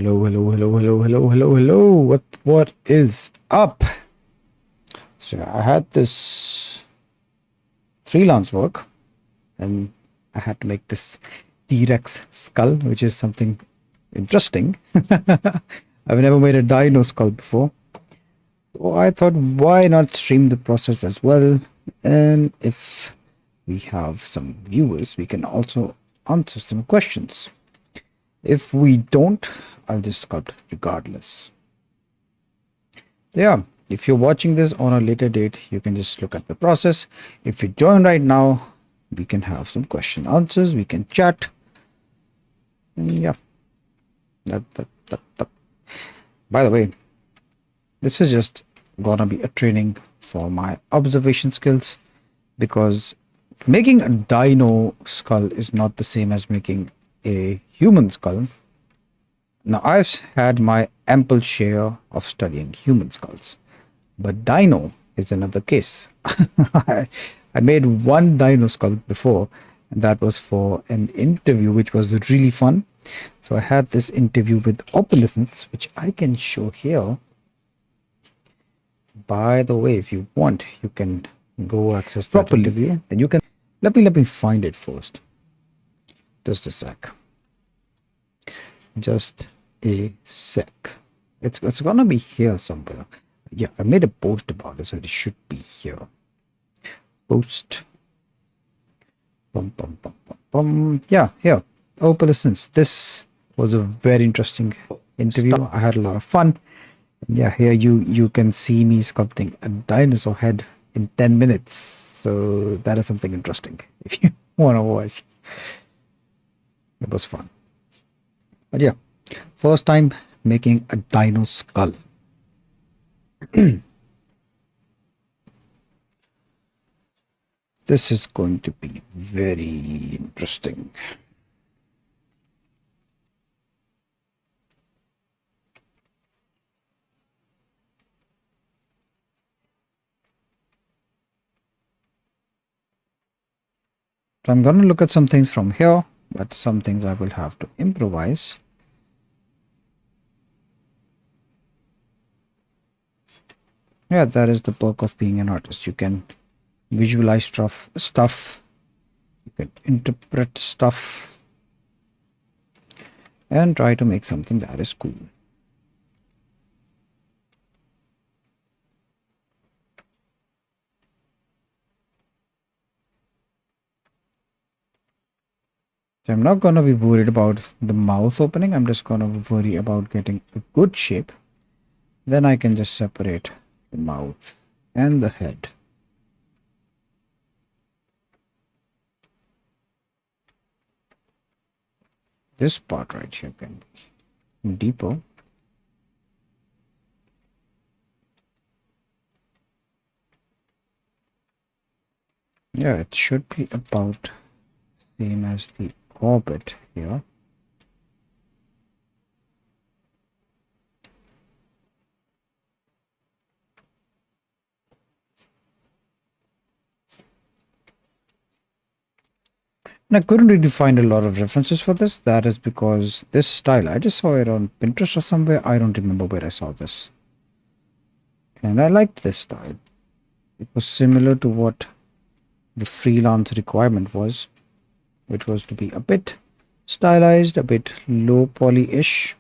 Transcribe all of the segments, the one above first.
Hello. What is up? So I had this freelance work and I had to make this T-Rex skull, which is something interesting. I've never made a dino skull before. So I thought, why not stream the process as well? And if we have some viewers, we can also answer some questions. If we don't, I'll just sculpt regardless. Yeah, if you're watching this on a later date, you can just look at the process. If you join right now, we can have some question answers, we can chat. And yeah, that. By the way, this is just gonna be a training for my observation skills, because making a dino skull is not the same as making a human skull. Now, I've had my ample share of studying human skulls, but dino is another case. I made one dino skull before, and that was for an interview, which was really fun. So I had this interview with Opalescence, which I can show here. By the way, if you want, you can go access that interview, and you can let me find it first. Just a sec. Just a sec. It's gonna be here somewhere. Yeah, I made a post about it, so it should be here. Post. Yeah, here. Opalescence. This was a very interesting interview. I had a lot of fun. Yeah, here you can see me sculpting a dinosaur head in 10 minutes. So that is something interesting if you want to watch. It was fun. But yeah, first time making a dino skull. This is going to be very interesting. So I'm going to look at some things from here, but some things I will have to improvise. Yeah, that is the perk of being an artist. You can visualize stuff, you can interpret stuff, and try to make something that is cool. So I'm not going to be worried about the mouth opening. I'm just going to worry about getting a good shape. Then I can just separate the mouth and the head. This part right here can be deeper. Yeah, it should be about same as the orbit here. And I couldn't really find a lot of references for this. That is because this style, I just saw it on Pinterest or somewhere. I don't remember where I saw this. And I liked this style. It was similar to what the freelance requirement was, which was to be a bit stylized, a bit low poly-ish.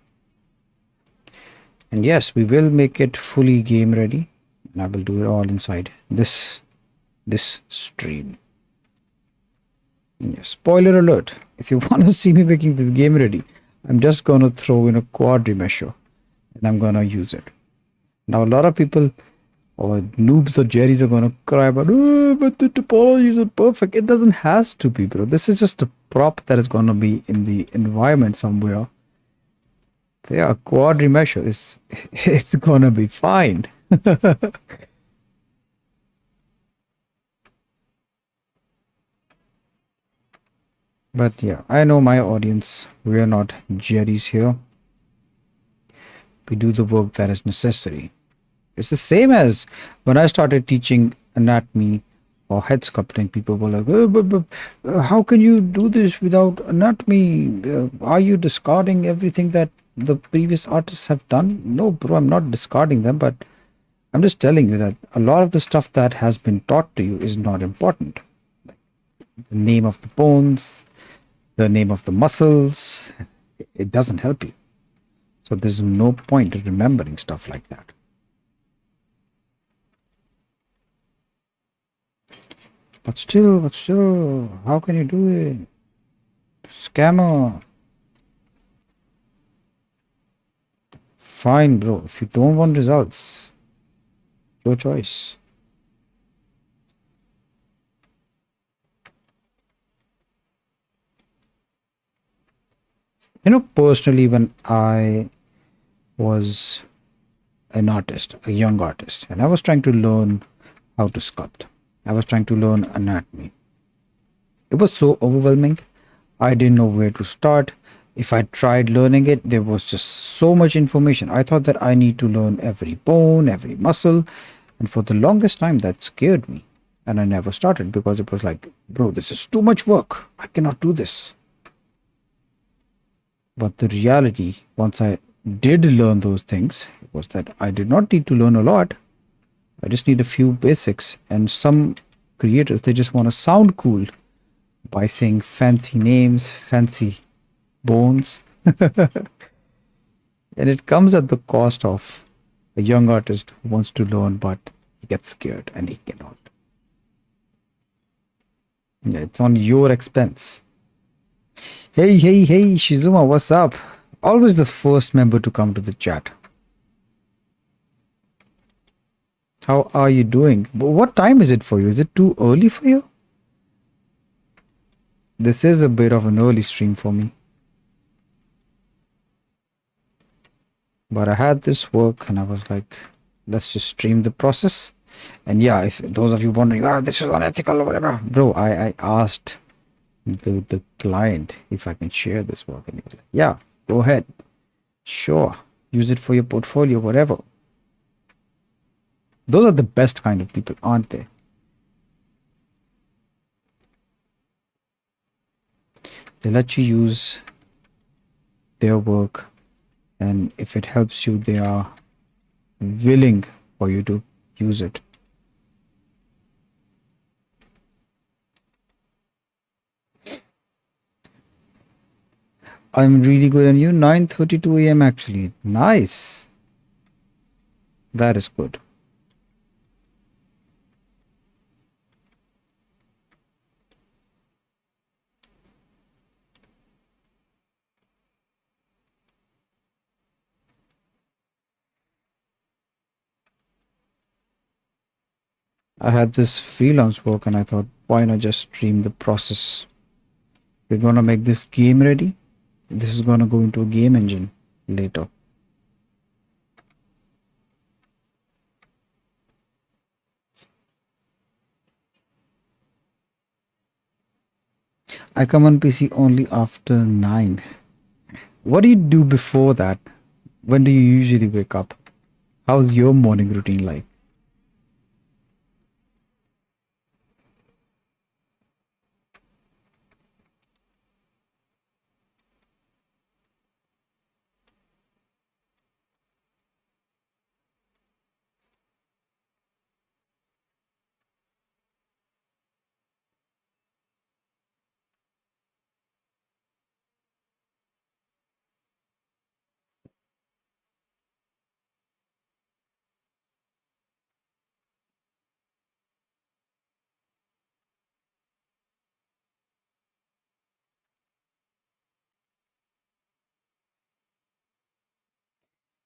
And yes, we will make it fully game ready, and I will do it all inside this stream. Yeah, spoiler alert, if you want to see me making this game ready, I'm just going to throw in a quad remesher and I'm going to use it. Now a lot of people or noobs or jerrys are going to cry about, oh, but the topology isn't perfect. It doesn't have to be, bro. This is just a prop that is going to be in the environment somewhere. So yeah, quad remesher is it's going to be fine. But yeah, I know my audience. We are not jerrys here. We do the work that is necessary. It's the same as when I started teaching anatomy or head sculpting. People were like, oh, but how can you do this without anatomy? Are you discarding everything that the previous artists have done? No, bro, I'm not discarding them, but I'm just telling you that a lot of the stuff that has been taught to you is not important. The name of the bones, the name of the muscles, it doesn't help you. So there's no point in remembering stuff like that. But still, how can you do it? Scammer. Fine, bro. If you don't want results, your choice. Personally, when I was an artist, a young artist, and I was trying to learn how to sculpt, I was trying to learn anatomy. It was so overwhelming. I didn't know where to start. If I tried learning it, there was just so much information. I thought that I need to learn every bone, every muscle. And for the longest time, that scared me. And I never started because it was like, bro, this is too much work. I cannot do this. But the reality, once I did learn those things, was that I did not need to learn a lot. I just need a few basics. And some creators, they just want to sound cool by saying fancy names, fancy bones. And it comes at the cost of a young artist who wants to learn, but he gets scared and he cannot. Yeah, it's on your expense. Hey, Shizuma, what's up? Always the first member to come to the chat. How are you doing? What time is it for you? Is it too early for you? This is a bit of an early stream for me. But I had this work and I was like, let's just stream the process. And yeah, if those of you wondering, this is unethical or whatever, bro, I asked the client if I can share this work, and he was like, yeah, go ahead, sure, use it for your portfolio, whatever. Those are the best kind of people, aren't they? They let you use their work, and if it helps you, they are willing for you to use it. I'm really good, and you 9:32 a.m. actually. Nice. That is good. I had this freelance work and I thought, why not just stream the process? We're gonna make this game ready. This is gonna go into a game engine later. I come on PC only after 9. What do you do before that? When do you usually wake up? How's your morning routine like?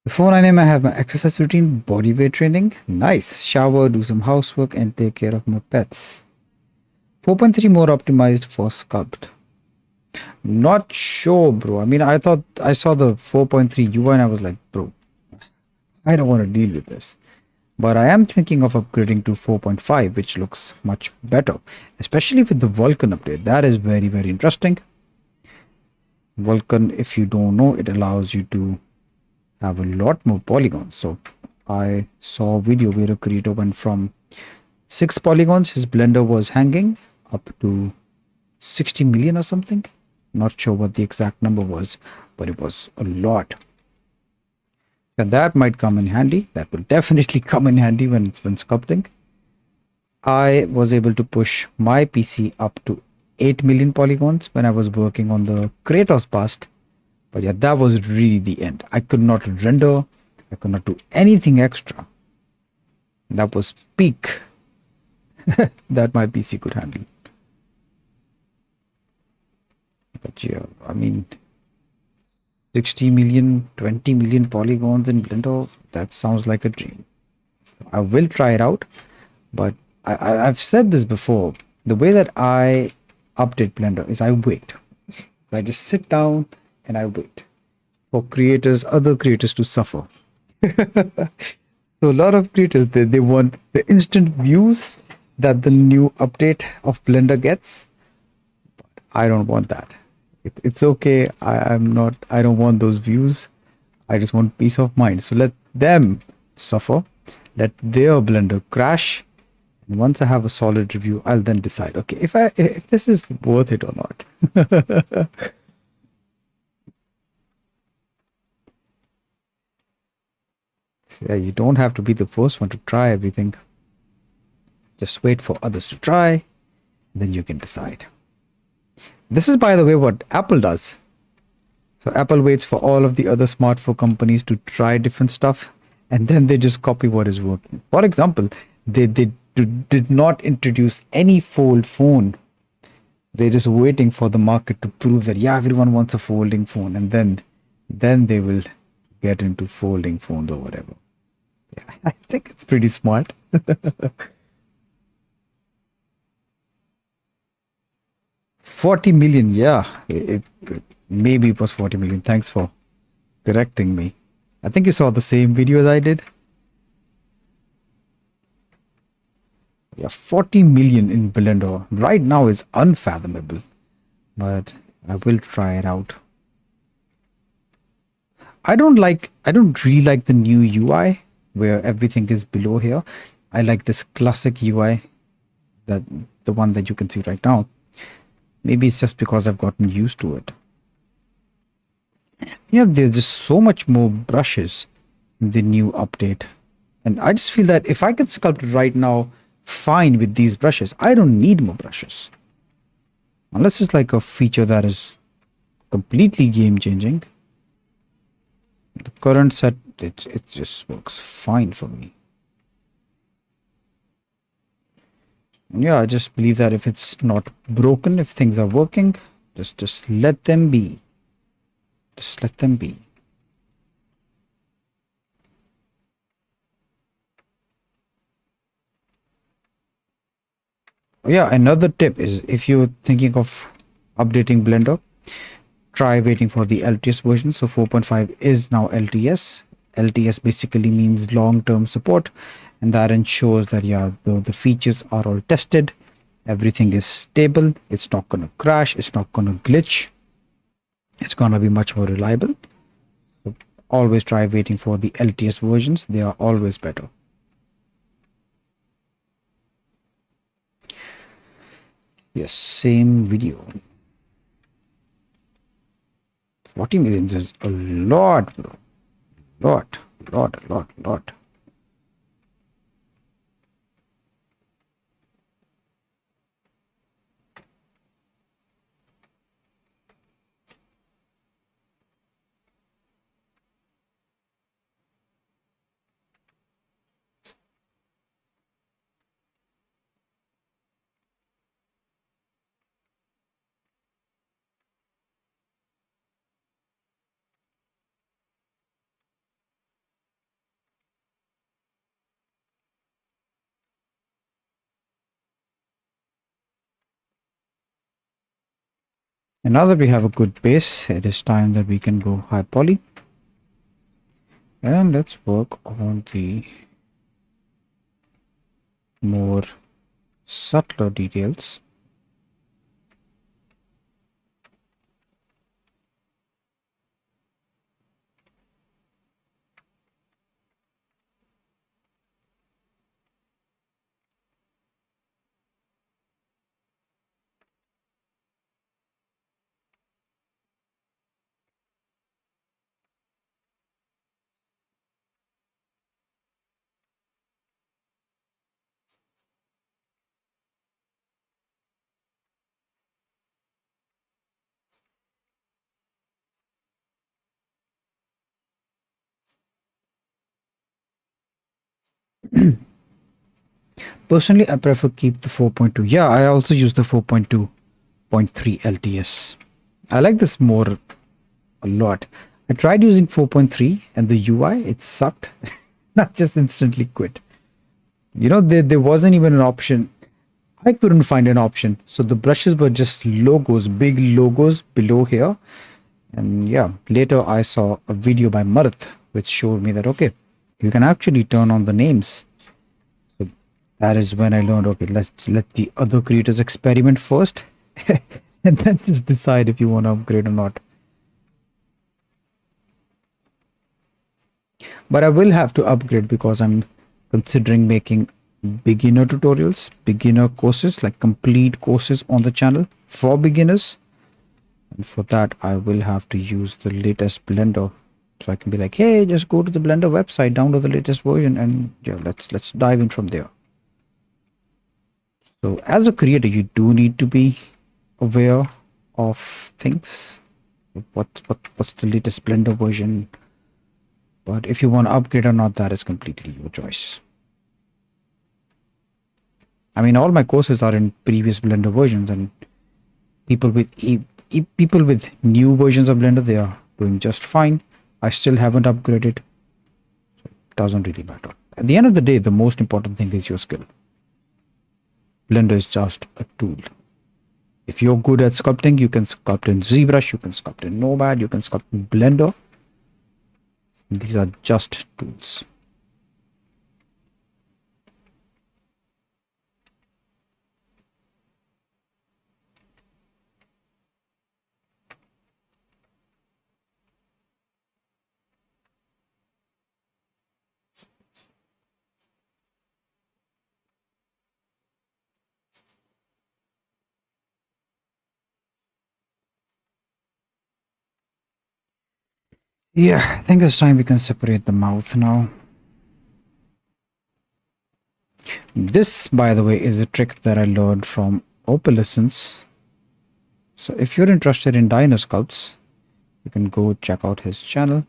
Before 9 a.m., I have my exercise routine, body weight training. Nice. Shower, do some housework, and take care of my pets. 4.3 more optimized for Sculpt. Not sure, bro. I mean, I thought I saw the 4.3 UI and I was like, bro, I don't want to deal with this. But I am thinking of upgrading to 4.5, which looks much better, especially with the Vulkan update. That is very, very interesting. Vulkan, if you don't know, it allows you to have a lot more polygons. So I saw a video where a creator went from 6 polygons, his blender was hanging, up to 60 million or something. Not sure what the exact number was, but it was a lot. And that might come in handy. That will definitely come in handy when sculpting. I was able to push my PC up to 8 million polygons when I was working on the Kratos bust. But yeah, that was really the end. I could not render. I could not do anything extra. That was peak that my PC could handle. But yeah, I mean, 60 million, 20 million polygons in Blender, that sounds like a dream. So I will try it out, but I've said this before. The way that I update Blender is I wait. So I just sit down and I wait for other creators to suffer. So a lot of creators, they want the instant views that the new update of Blender gets. I don't want that. It's okay. I don't want those views. I just want peace of mind. So let them suffer. Let their Blender crash. And once I have a solid review, I'll then decide, okay, if this is worth it or not. So yeah, you don't have to be the first one to try everything. Just wait for others to try, then you can decide. This is, by the way, what Apple does. So Apple waits for all of the other smartphone companies to try different stuff, and then they just copy what is working. For example, did not introduce any fold phone. They're just waiting for the market to prove that yeah, everyone wants a folding phone, and then they will get into folding phones or whatever. Yeah, I think it's pretty smart. 40 million, yeah. Maybe it was 40 million. Thanks for correcting me. I think you saw the same video as I did. Yeah, 40 million in Blender right now is unfathomable, but I will try it out. I don't really like the new UI where everything is below here. I like this classic UI, that the one that you can see right now. Maybe it's just because I've gotten used to it. Yeah, there's just so much more brushes in the new update. And I just feel that if I could sculpt right now fine with these brushes, I don't need more brushes. Unless it's like a feature that is completely game changing. The current set, it just works fine for me. And yeah, I just believe that if it's not broken, if things are working, just let them be. Just let them be. Yeah, another tip is if you're thinking of updating Blender, try waiting for the LTS version. So 4.5 is now LTS. LTS basically means long-term support, and that ensures that yeah, the features are all tested, everything is stable, it's not gonna crash, it's not gonna glitch, it's gonna be much more reliable. So always try waiting for the LTS versions, they are always better. Yes, same video. 40 millions is a lot, bro. Lot. And now that we have a good base, it is time that we can go high poly. And let's work on the more subtler details. Personally, I prefer keep the 4.2. Yeah, I also use the 4.2.3 LTS. I like this more a lot. I tried using 4.3 and the UI, it sucked. I just instantly quit. There wasn't even an option. I couldn't find an option. So the brushes were just logos, big logos below here. And yeah, later I saw a video by Marath which showed me that, okay, you can actually turn on the names. So that is when I learned, okay, let's let the other creators experiment first and then just decide if you want to upgrade or not. But I will have to upgrade because I'm considering making beginner tutorials, beginner courses, like complete courses on the channel for beginners. And for that, I will have to use the latest Blender. So I can be like, hey, just go to the Blender website, download the latest version, and yeah, let's dive in from there. So as a creator, you do need to be aware of things. What's the latest Blender version? But if you want to upgrade or not, that is completely your choice. I mean, all my courses are in previous Blender versions, and people with people with new versions of Blender, they are doing just fine. I still haven't upgraded. So it doesn't really matter. At the end of the day, the most important thing is your skill. Blender is just a tool. If you're good at sculpting, you can sculpt in ZBrush, you can sculpt in Nomad, you can sculpt in Blender. These are just tools. Yeah, I think it's time we can separate the mouth now. This, by the way, is a trick that I learned from Opalescence. So if you're interested in dino sculpts, you can go check out his channel.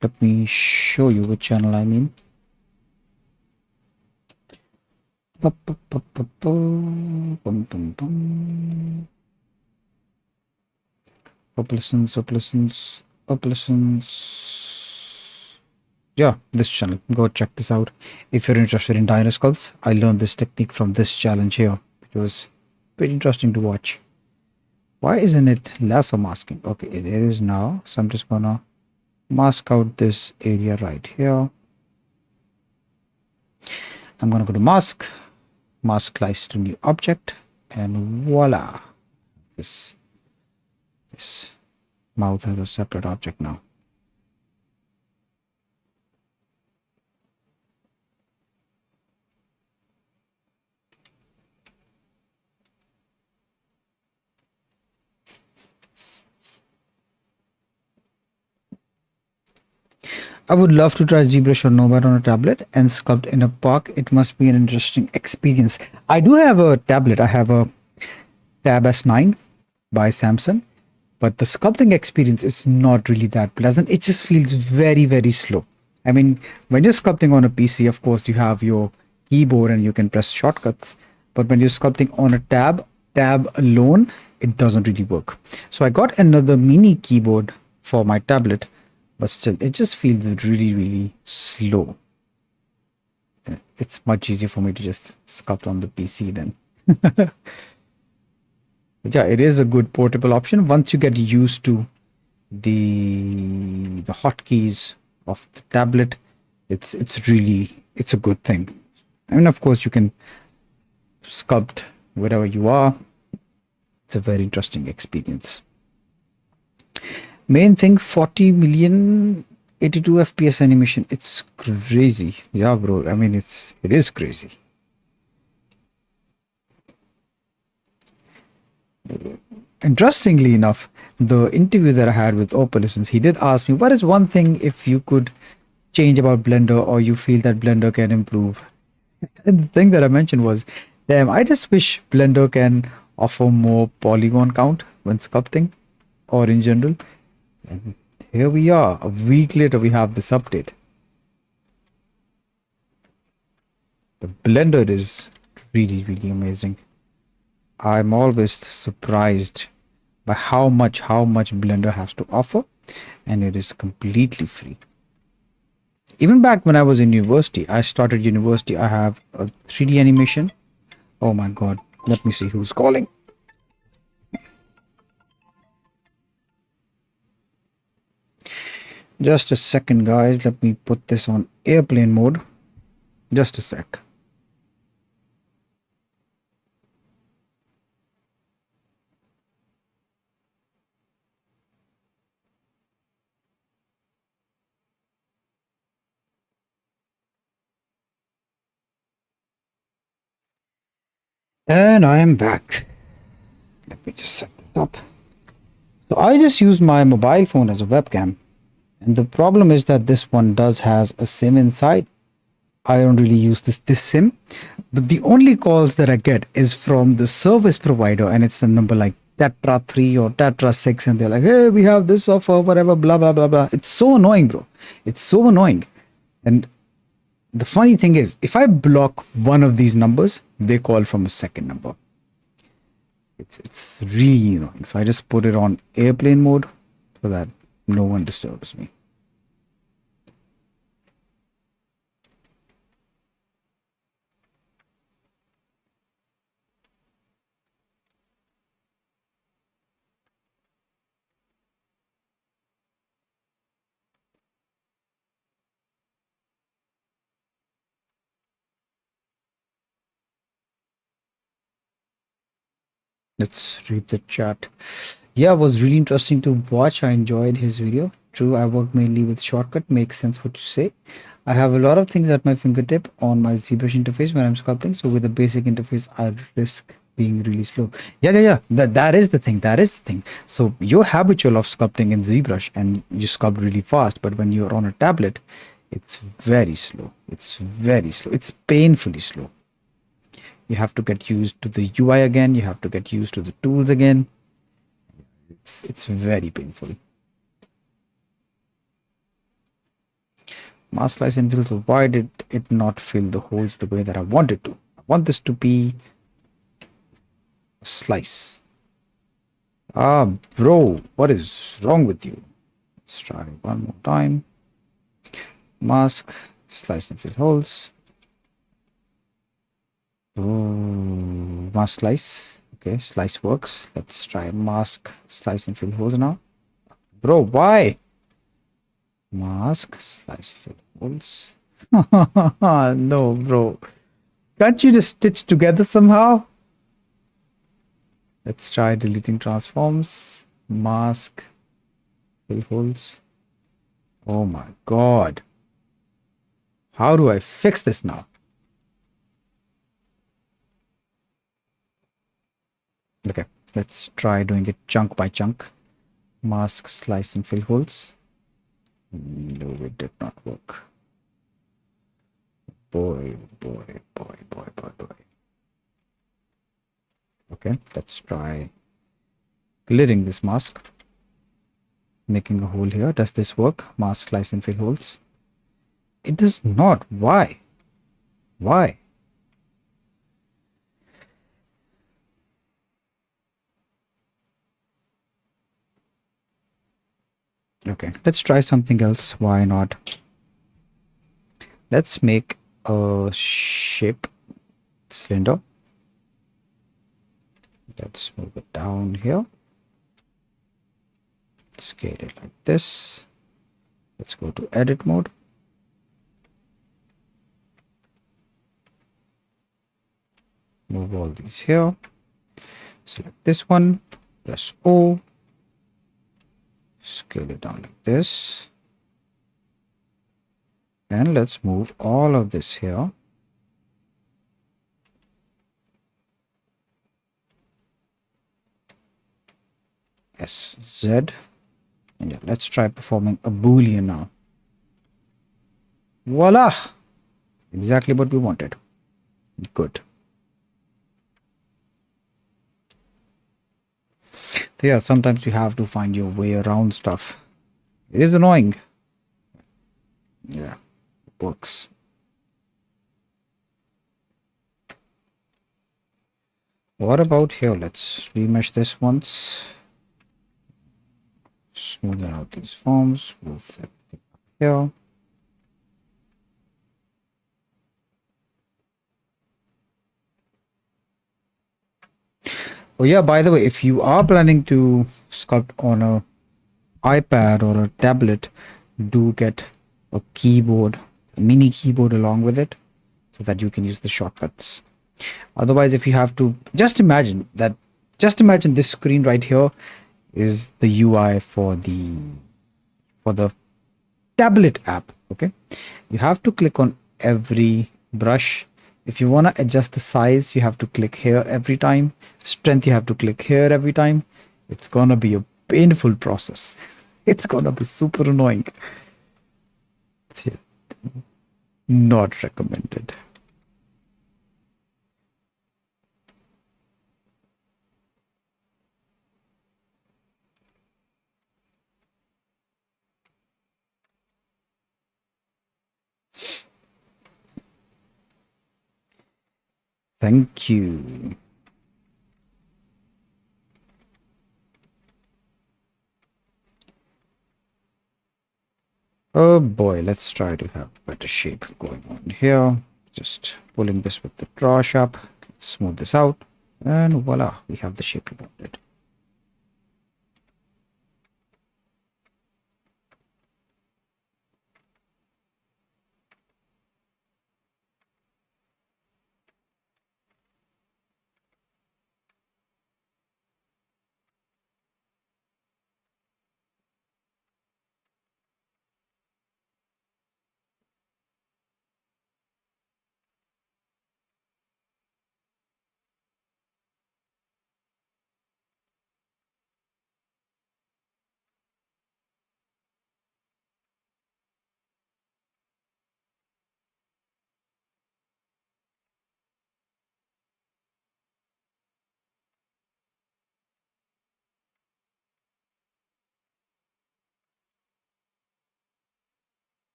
Let me show you which channel I mean. Opalescence. Yeah, this channel. Go check this out. If you're interested in dino sculpts, I learned this technique from this challenge here. It was pretty interesting to watch. Why isn't it lasso masking? Okay, there is now. So I'm just gonna mask out this area right here. I'm gonna go to mask slice to new object, and voila, this mouth has a separate object now. I would love to try ZBrush or Nomad on a tablet and sculpt in a park. It must be an interesting experience. I do have a tablet. I have a Tab S9 by Samsung, but the sculpting experience is not really that pleasant. It just feels very, very slow. I mean, when you're sculpting on a PC, of course, you have your keyboard and you can press shortcuts. But when you're sculpting on a tab alone, it doesn't really work. So I got another mini keyboard for my tablet, but still, it just feels really, really slow. It's much easier for me to just sculpt on the PC then. But yeah, it is a good portable option once you get used to the hotkeys of the tablet. It's a good thing. I mean, of course, you can sculpt wherever you are. It's a very interesting experience. Main thing, 40 million 82 FPS animation. It's crazy. Yeah, bro. I mean, it is crazy. Interestingly enough, the interview that I had with Opalescence, he did ask me, what is one thing if you could change about Blender or you feel that Blender can improve? And the thing that I mentioned was, damn, I just wish Blender can offer more polygon count when sculpting or in general. And Here we are. A week later, we have this update. The Blender is really, really amazing. I'm always surprised by how much Blender has to offer, and it is completely free. Even back when I was in university, I have a 3D animation. Oh my god, let me see who's calling. Just a second, guys. Let me put this on airplane mode. Just a sec. And I am back. Let me just set this up. So I just use my mobile phone as a webcam. And the problem is that this one does has a SIM inside. I don't really use this SIM. But the only calls that I get is from the service provider, and it's a number like Tetra 3 or Tetra 6, and they're like, hey, we have this offer, whatever, blah, blah, blah, blah. It's so annoying, bro. It's so annoying. And the funny thing is, if I block one of these numbers, they call from a second number. It's really annoying. So I just put it on airplane mode so that no one disturbs me. Let's read the chat. Yeah, it was really interesting to watch. I enjoyed his video. True, I work mainly with shortcut. Makes sense what you say. I have a lot of things at my fingertip on my ZBrush interface when I'm sculpting. So with the basic interface, I risk being really slow. Yeah. That is the thing. That is the thing. So you're habitual of sculpting in ZBrush and you sculpt really fast. But when you're on a tablet, it's very slow. It's very slow. It's painfully slow. You have to get used to the UI again. You have to get used to the tools again. It's very painful. Mask slice and fill. So why did it not fill the holes the way that I wanted to? I want this to be a slice. Ah, bro, what is wrong with you? Let's try one more time. Mask, slice and fill holes. Oh, mask slice. Okay, slice works. Let's try mask, slice and fill holes now. Bro, why? Mask, slice, fill holes. No, bro. Can't you just stitch together somehow? Let's try deleting transforms. Mask, fill holes. Oh my god. How do I fix this now? Okay, let's try doing it chunk by chunk. Mask, slice and fill holes. No, it did not work. Boy. Okay, let's try clearing this mask. Making a hole here. Does this work? Mask, slice and fill holes. It does not. Why? Why? Okay, let's try something else. Why not? Let's make a shape cylinder. Let's move it down here. Scale it like this. Let's go to edit mode. Move all these here. Select this one. Press O. Scale it down like this. And let's move all of this here. SZ. And yeah, let's try performing a boolean now. Voila! Exactly what we wanted. Good. So yeah, sometimes you have to find your way around stuff. It is annoying. Yeah, it works. What about here? Let's remesh this once. Smoothen out these forms. Move everything up here. Oh yeah, by the way, if you are planning to sculpt on a iPad or a tablet, do get a keyboard, a mini keyboard along with it, so that you can use the shortcuts. Otherwise, if you have to, just imagine this screen right here is the UI for the tablet app. Okay, you have to click on every brush. If you want to adjust the size, you have to click here every time. Strength, you have to click here every time. It's gonna be a painful process. It's gonna be super annoying. It's not recommended. Thank you. Oh boy, let's try to have better shape going on here. Just pulling this with the draw sharp. Let's smooth this out. And voila, we have the shape we wanted.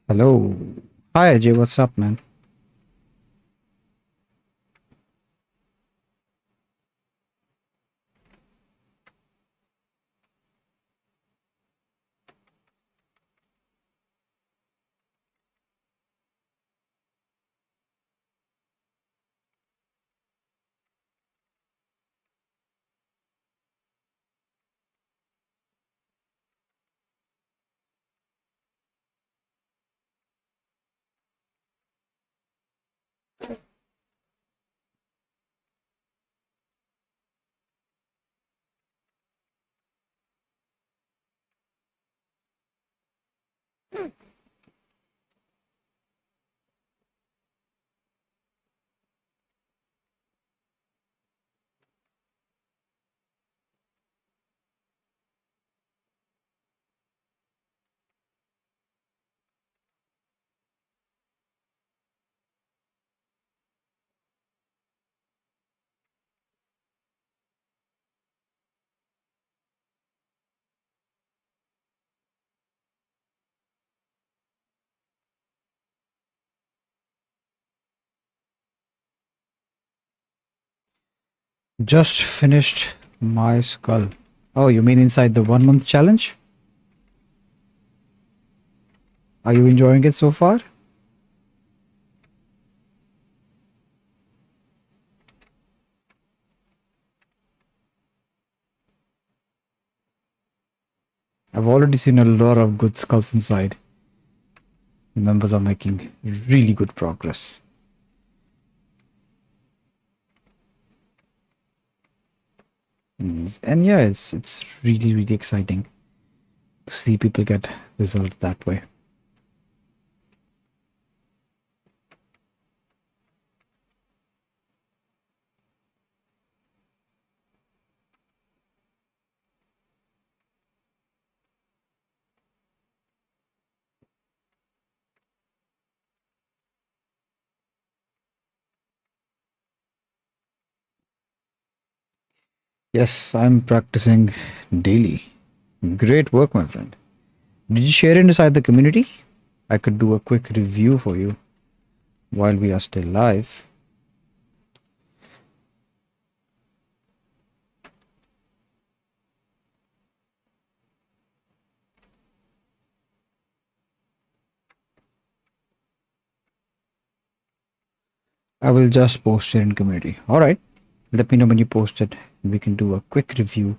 Hello. Hi Ajay, what's up, man? Just finished my skull. Oh, you mean inside the 1 month challenge? Are you enjoying it so far? I've already seen a lot of good sculpts inside. Members are making really good progress. And yeah, it's really exciting to see people get results that way. Yes, I'm practicing daily. Great work, my friend. Did you share it inside the community? I could do a quick review for you while we are still live. I will just post it in community. All right. Let me know when you post it. We can do a quick review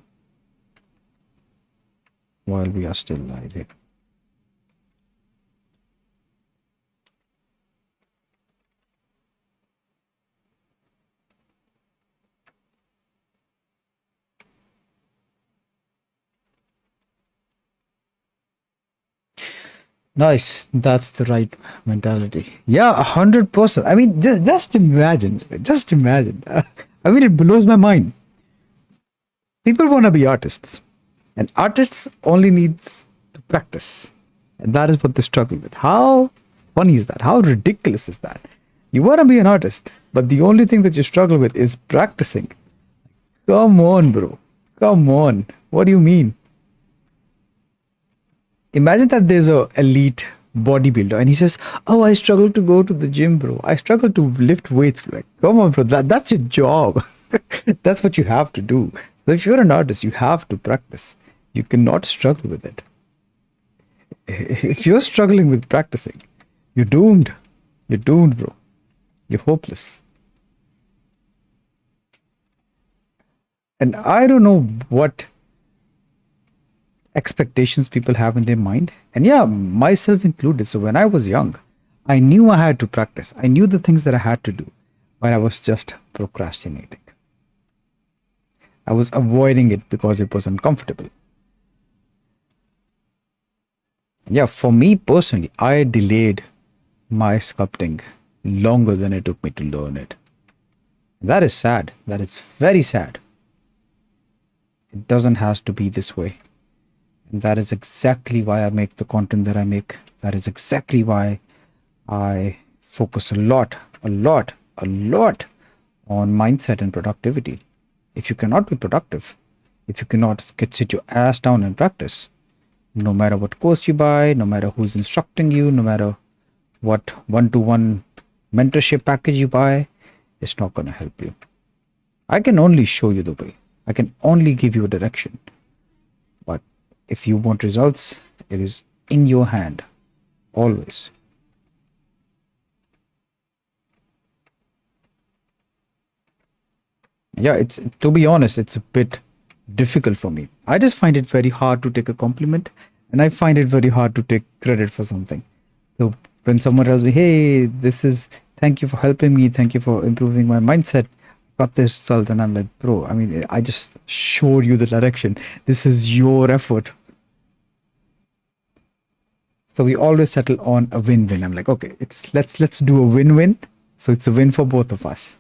while we are still live here. Nice. That's the right mentality. Yeah, 100%. I mean, just imagine. Just imagine. I mean, it blows my mind. People want to be artists, and artists only needs to practice. And that is what they struggle with. How funny is that? How ridiculous is that? You want to be an artist, but the only thing that you struggle with is practicing. Come on, bro. Come on. What do you mean? Imagine that there's a elite bodybuilder and he says, "Oh, I struggle to go to the gym, bro. I struggle to lift weights." Like, come on, bro. That's your job. That's what you have to do. So if you're an artist, you have to practice. You cannot struggle with it. If you're struggling with practicing, you're doomed. You're doomed, bro. You're hopeless. And I don't know what expectations people have in their mind. And yeah, myself included. So when I was young, I knew I had to practice. I knew the things that I had to do, but I was just procrastinating. I was avoiding it because it was uncomfortable. Yeah, for me personally, I delayed my sculpting longer than it took me to learn it. That is sad. That is very sad. It doesn't have to be this way. And that is exactly why I make the content that I make. That is exactly why I focus a lot on mindset and productivity. If you cannot be productive, if you cannot sit your ass down and practice, no matter what course you buy, no matter who's instructing you, no matter what one-to-one mentorship package you buy, it's not going to help you. I can only show you the way. I can only give you a direction. But if you want results, it is in your hand, always. Yeah, it's, to be honest, it's a bit difficult for me. I just find it very hard to take a compliment, and I find it very hard to take credit for something. So when someone tells me, "Hey, this is thank you for helping me, thank you for improving my mindset, got this result," and I'm like, bro, I mean, I just showed you the direction. This is your effort. So we always settle on a win-win. I'm like, okay, it's let's do a win-win. So it's a win for both of us.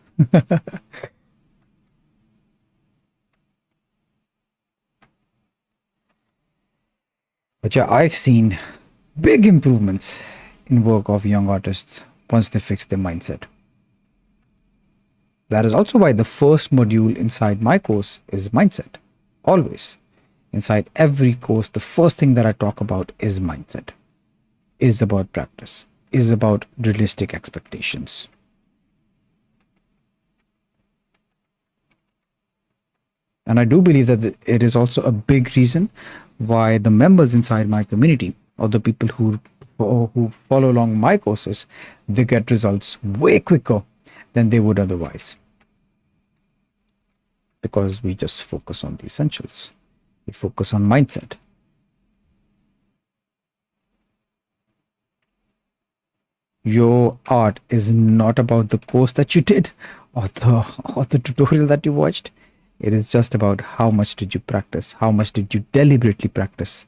But yeah, I've seen big improvements in work of young artists once they fix their mindset. That is also why the first module inside my course is mindset. Always. Inside every course, the first thing that I talk about is mindset, is about practice, is about realistic expectations. And I do believe that it is also a big reason why the members inside my community, or the people who follow along my courses, they get results way quicker than they would otherwise. Because we just focus on the essentials. We focus on mindset. Your art is not about the course that you did or the tutorial that you watched. It is just about how much did you practice, how much did you deliberately practice,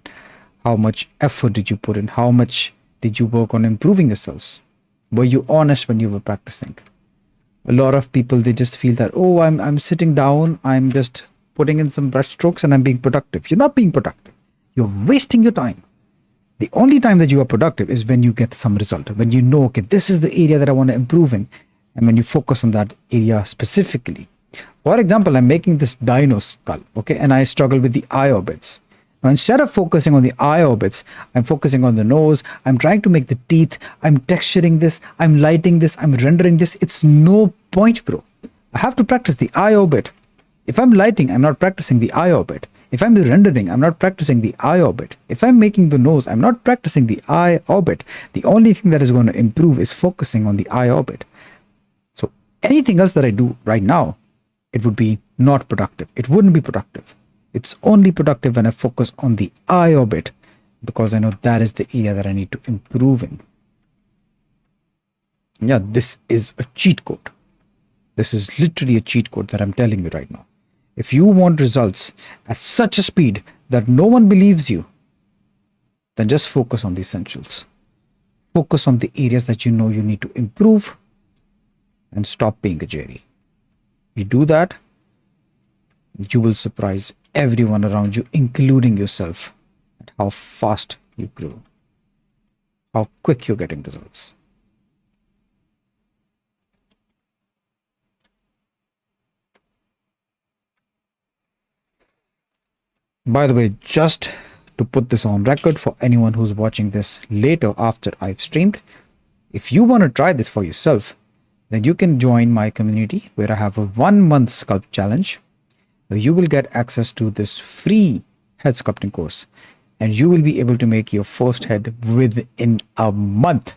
how much effort did you put in, how much did you work on improving yourselves. Were you honest when you were practicing? A lot of people, they just feel that, oh, I'm sitting down, I'm just putting in some brush strokes and I'm being productive. You're not being productive. You're wasting your time. The only time that you are productive is when you get some result, when you know, okay, this is the area that I want to improve in, and when you focus on that area specifically. For example, I'm making this dino skull, okay, and I struggle with the eye orbits. Now, instead of focusing on the eye orbits, I'm focusing on the nose. I'm trying to make the teeth. I'm texturing this. I'm lighting this. I'm rendering this. It's no point, bro. I have to practice the eye orbit. If I'm lighting, I'm not practicing the eye orbit. If I'm rendering, I'm not practicing the eye orbit. If I'm making the nose, I'm not practicing the eye orbit. The only thing that is going to improve is focusing on the eye orbit. So anything else that I do right now, it would be not productive. It wouldn't be productive. It's only productive when I focus on the eye orbit, because I know that is the area that I need to improve in. Yeah, this is a cheat code. This is literally a cheat code that I'm telling you right now. If you want results at such a speed that no one believes you, then just focus on the essentials. Focus on the areas that you know you need to improve and stop being a Jerry. You do that, you will surprise everyone around you, including yourself, at how fast you grow, how quick you're getting results. By the way, just to put this on record for anyone who's watching this later after I've streamed, if you want to try this for yourself, then you can join my community where I have a 1-month sculpt challenge. You will get access to this free head sculpting course, and you will be able to make your first head within a month,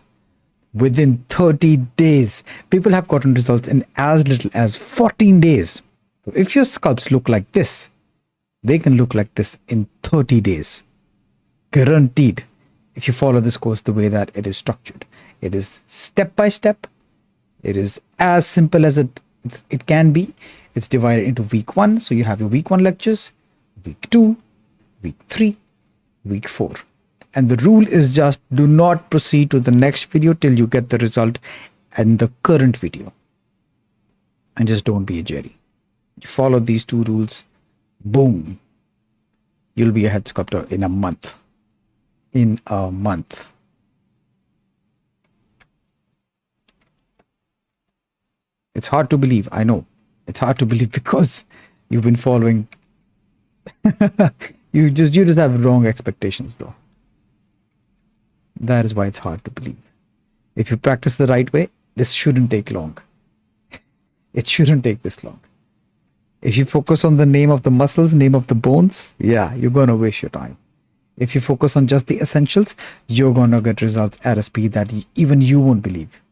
within 30 days. People have gotten results in as little as 14 days. So if your sculpts look like this, they can look like this in 30 days. Guaranteed. If you follow this course the way that it is structured. It is step by step. It is as simple as it can be. It's divided into week 1. So you have your week 1 lectures, week 2, week 3, week 4. And the rule is just do not proceed to the next video till you get the result in the current video. And just don't be a Jerry. You follow these 2 rules, boom, you'll be a head sculptor in a month. In a month. It's hard to believe, I know. It's hard to believe because you've been following. you just have wrong expectations, bro. That is why it's hard to believe. If you practice the right way, this shouldn't take long. It shouldn't take this long. If you focus on the name of the muscles, name of the bones, yeah, you're going to waste your time. If you focus on just the essentials, you're going to get results at a speed that even you won't believe.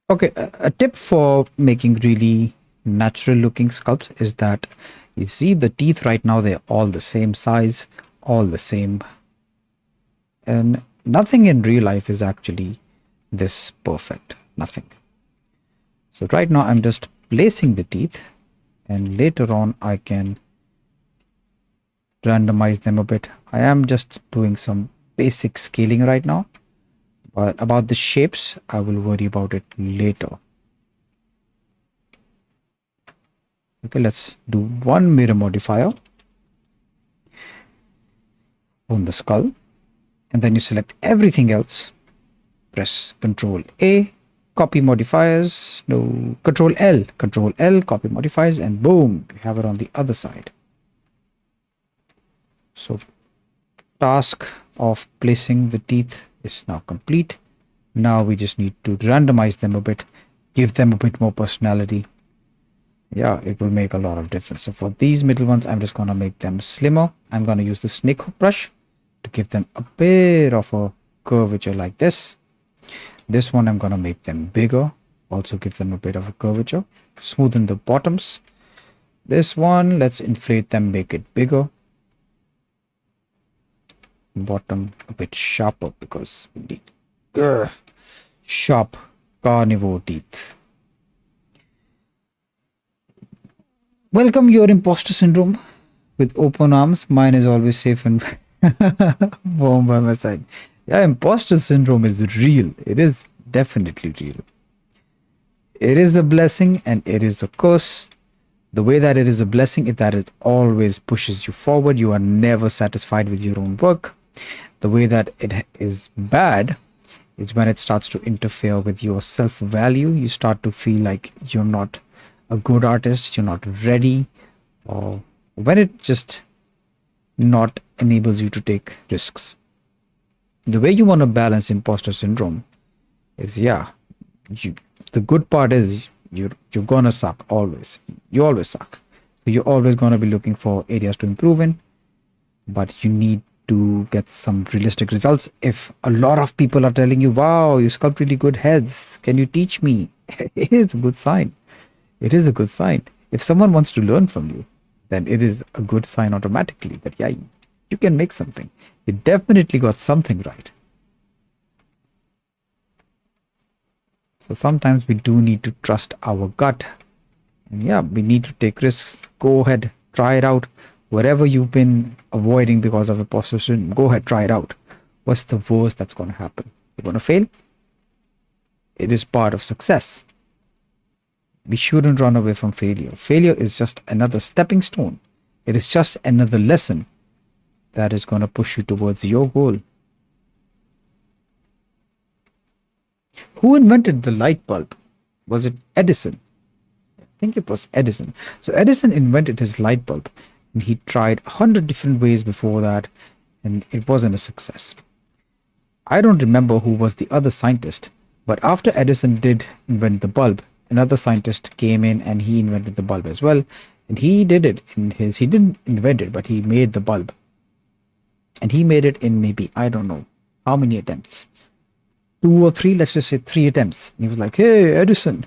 Okay, a tip for making really natural looking sculpts is that you see the teeth right now, they're all the same size, all the same, and nothing in real life is actually this perfect, nothing. So right now I'm just placing the teeth, and later on I can randomize them a bit. I am just doing some basic scaling right now, but about the shapes I will worry about it later. Okay, let's do one mirror modifier on the skull, and then you select everything else, press Ctrl A, copy modifiers, no, Ctrl L, copy modifiers, and boom, we have it on the other side. So task of placing the teeth is now complete. Now we just need to randomize them a bit, give them a bit more personality. Yeah, it will make a lot of difference. So for these middle ones, I'm just going to make them slimmer. I'm going to use the snake hook brush to give them a bit of a curvature like this. This one I'm going to make them bigger, also give them a bit of a curvature, smoothen the bottoms. This one, let's inflate them, make it bigger. Bottom a bit sharper because we need sharp carnivore teeth. Welcome your imposter syndrome with open arms. Mine is always safe and warm by my side. Yeah, imposter syndrome is real. It is definitely real. It is a blessing and it is a curse. The way that it is a blessing is that it always pushes you forward. You are never satisfied with your own work. The way that it is bad is when it starts to interfere with your self-value. You start to feel like you're not a good artist, you're not ready, or when it just not enables you to take risks. The way you want to balance imposter syndrome is, yeah, the good part is you're gonna suck always. You always suck. So you're always gonna be looking for areas to improve in, but you need to get some realistic results. If a lot of people are telling you, wow, you sculpt really good heads, can you teach me? It is a good sign. It is a good sign. If someone wants to learn from you, then it is a good sign automatically that, yeah, you can make something. You definitely got something right. So sometimes we do need to trust our gut. And yeah, we need to take risks. Go ahead, try it out. Whatever you've been avoiding because of imposter syndrome, go ahead, try it out. What's the worst that's going to happen? You're going to fail? It is part of success. We shouldn't run away from failure. Failure is just another stepping stone. It is just another lesson that is going to push you towards your goal. Who invented the light bulb? Was it Edison? I think it was Edison. So Edison invented his light bulb and he tried 100 different ways before that and it wasn't a success. I don't remember who was the other scientist, but after Edison did invent the bulb, another scientist came in and he invented the bulb as well. And he did it in his, he didn't invent it, but he made the bulb. And he made it in maybe, I don't know how many attempts. 2 or 3, let's just say 3 attempts. And he was like, hey, Edison,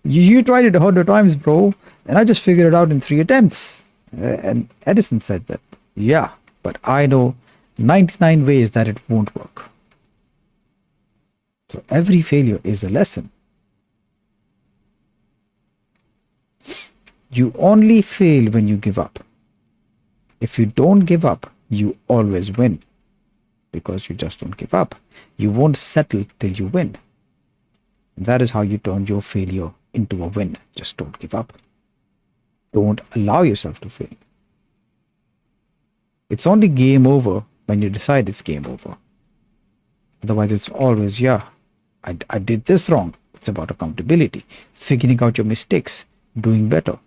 you tried it 100 times, bro. And I just figured it out in 3 attempts. And Edison said that, yeah, but I know 99 ways that it won't work. So every failure is a lesson. You only fail when you give up. If you don't give up, you always win. Because you just don't give up. You won't settle till you win. And that is how you turn your failure into a win. Just don't give up. Don't allow yourself to fail. It's only game over when you decide it's game over. Otherwise, it's always, yeah, I did this wrong. It's about accountability, figuring out your mistakes, doing better.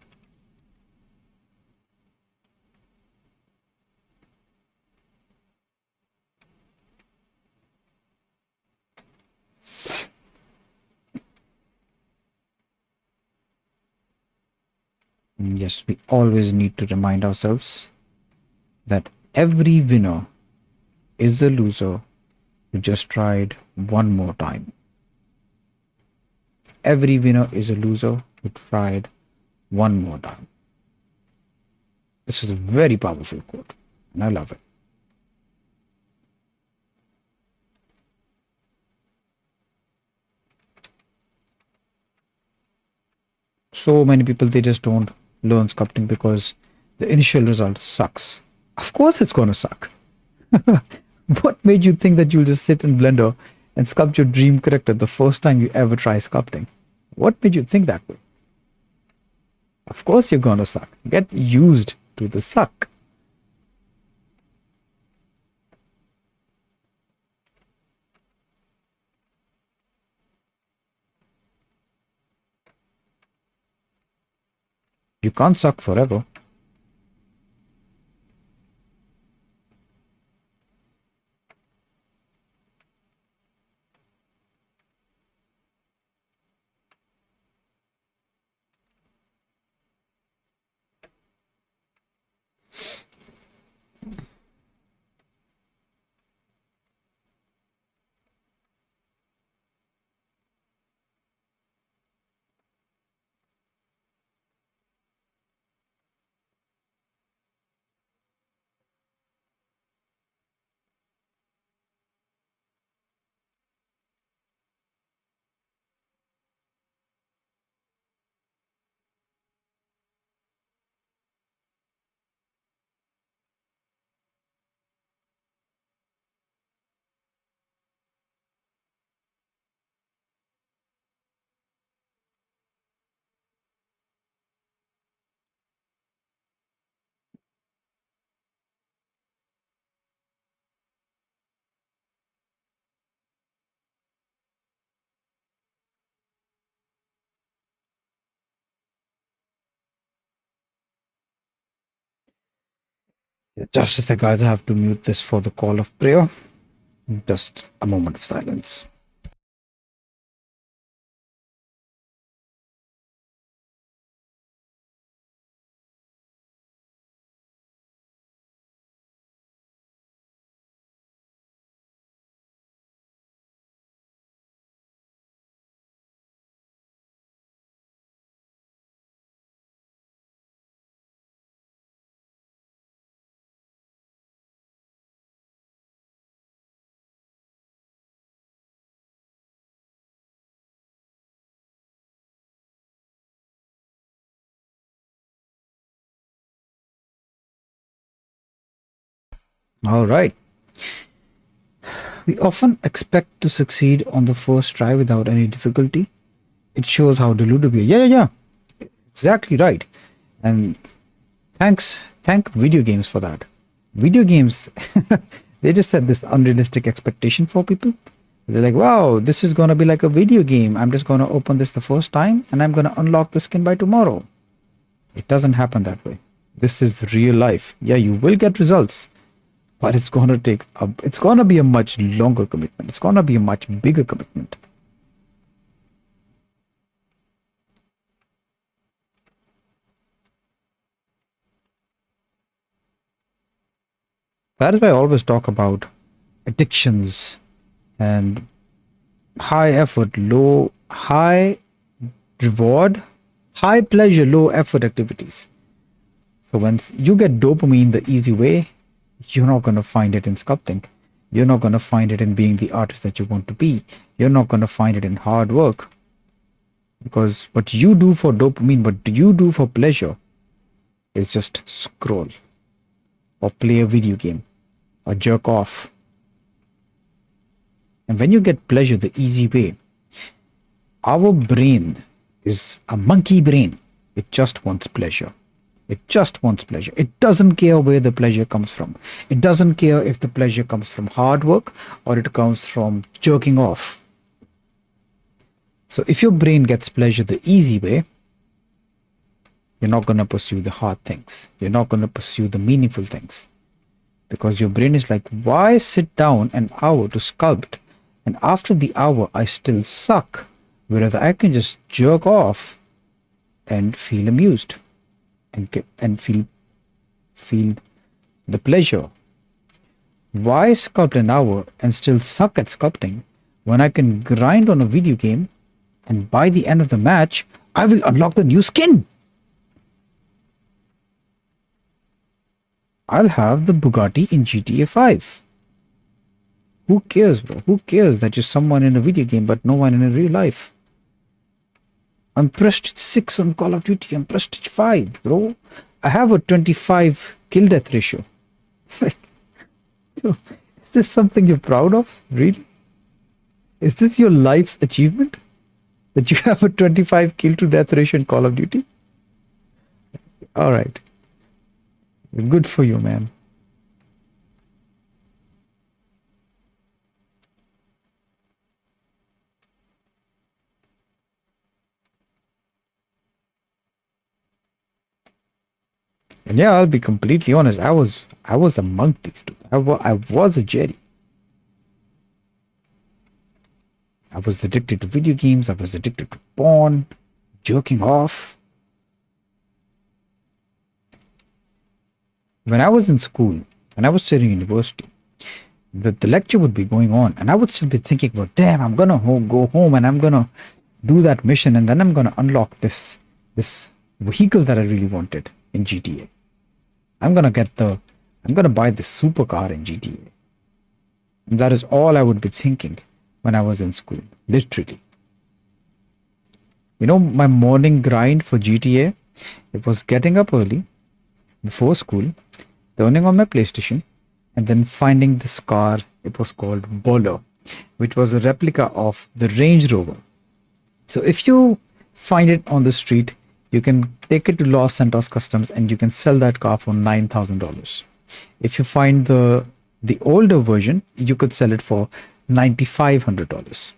And yes, we always need to remind ourselves that every winner is a loser who just tried one more time. Every winner is a loser who tried one more time. This is a very powerful quote, and I love it. So many people, they just don't learn sculpting because the initial result sucks. Of course it's going to suck. What made you think that you'll just sit in Blender and sculpt your dream character the first time you ever try sculpting? What made you think that way? Of course you're going to suck. Get used to the suck. You can't suck forever. Just a sec, guys. I have to mute this for the call of prayer. Just a moment of silence. All right. We often expect to succeed on the first try without any difficulty. It shows how deluded we are. Yeah. Exactly right. And thank video games for that. Video games, they just set this unrealistic expectation for people. They're like, wow, this is gonna be like a video game. I'm just gonna open this the first time and I'm gonna unlock the skin by tomorrow. It doesn't happen that way. This is real life. Yeah, you will get results, but it's gonna be a much longer commitment. It's gonna be a much bigger commitment. That is why I always talk about addictions and high effort, high reward, high pleasure, low effort activities. So once you get dopamine the easy way, you're not going to find it in sculpting. You're not going to find it in being the artist that you want to be. You're not going to find it in hard work. Because what you do for dopamine, what you do for pleasure, is just scroll or play a video game or jerk off. And when you get pleasure the easy way, our brain is a monkey brain. It just wants pleasure. It just wants pleasure. It doesn't care where the pleasure comes from. It doesn't care if the pleasure comes from hard work or it comes from jerking off. So if your brain gets pleasure the easy way, you're not going to pursue the hard things. You're not going to pursue the meaningful things. Because your brain is like, why sit down an hour to sculpt and after the hour I still suck, whereas I can just jerk off and feel amused and feel the pleasure. Why sculpt an hour and still suck at sculpting when I can grind on a video game and by the end of the match I will unlock the new skin? I'll have the Bugatti in GTA 5. Who cares, bro? Who cares that you're someone in a video game but no one in a real life? I'm Prestige 6 on Call of Duty. I'm Prestige 5, bro. I have a 25 kill death ratio. Like, is this something you're proud of? Really? Is this your life's achievement? That you have a 25 kill to death ratio in Call of Duty? Alright. Good for you, man. And yeah, I'll be completely honest. I was among these two. I was a Jerry. I was addicted to video games. I was addicted to porn, jerking off. When I was in school, when I was studying university, the lecture would be going on, and I would still be thinking about, damn, I'm gonna go home and I'm gonna do that mission, and then I'm gonna unlock this vehicle that I really wanted in GTA. I'm gonna buy this supercar in GTA. And that is all I would be thinking when I was in school, literally. You know, my morning grind for GTA, it was getting up early before school, turning on my PlayStation, and then finding this car. It was called Bowler, which was a replica of the Range Rover. So if you find it on the street, you can take it to Los Santos Customs and you can sell that car for $9,000. If you find the older version, you could sell it for $9,500.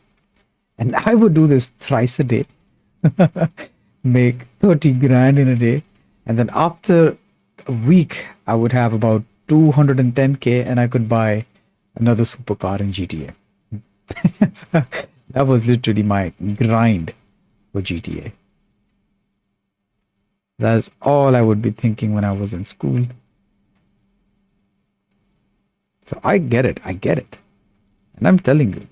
And I would do this thrice a day, make 30 grand in a day. And then after a week, I would have about 210k and I could buy another supercar in GTA. That was literally my grind for GTA. That's all I would be thinking when I was in school. So I get it. I get it. And I'm telling you,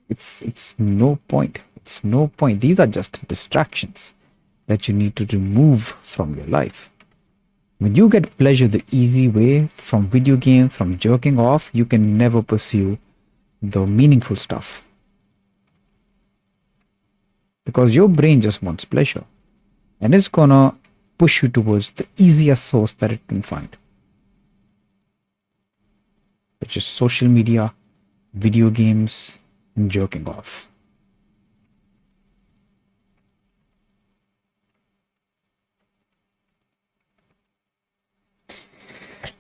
it's no point. It's no point. These are just distractions that you need to remove from your life. When you get pleasure the easy way from video games, from jerking off, you can never pursue the meaningful stuff. Because your brain just wants pleasure. And it's gonna push you towards the easiest source that it can find, which is social media, video games, and jerking off.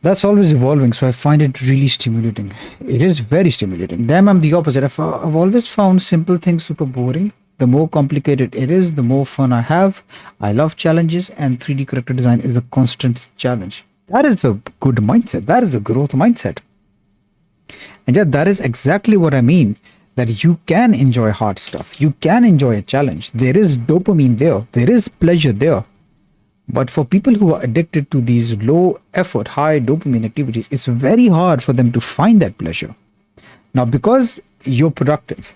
That's always evolving, so I find it really stimulating. It is very stimulating. Damn, I'm the opposite. I've always found simple things super boring. The more complicated it is, the more fun I have. I love challenges, and 3D character design is a constant challenge. That is a good mindset. That is a growth mindset. And yeah, that is exactly what I mean. That you can enjoy hard stuff. You can enjoy a challenge. There is dopamine there. There is pleasure there. But for people who are addicted to these low effort, high dopamine activities, it's very hard for them to find that pleasure. Now, because you're productive,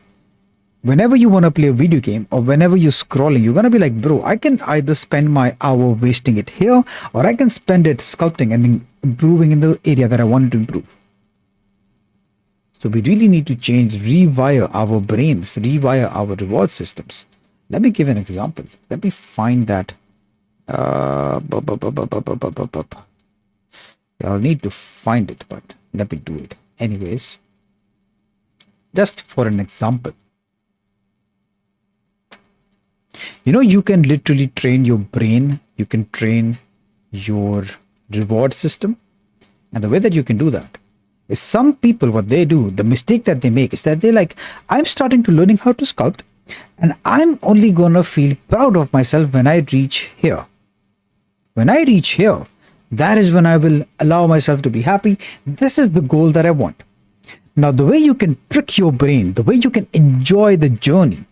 whenever you want to play a video game or whenever you're scrolling, you're going to be like, bro, I can either spend my hour wasting it here or I can spend it sculpting and improving in the area that I wanted to improve. So we really need to rewire our brains, rewire our reward systems. Let me give an example. Let me find that. I'll need to find it, but let me do it. Anyways, just for an example, you can literally train your brain, you can train your reward system. And the way that you can do that is some people, what they do, the mistake that they make is that they're like, I'm starting to learning how to sculpt and I'm only gonna feel proud of myself when I reach here. When I reach here, that is when I will allow myself to be happy. This is the goal that I want. Now, the way you can trick your brain, the way you can enjoy the journey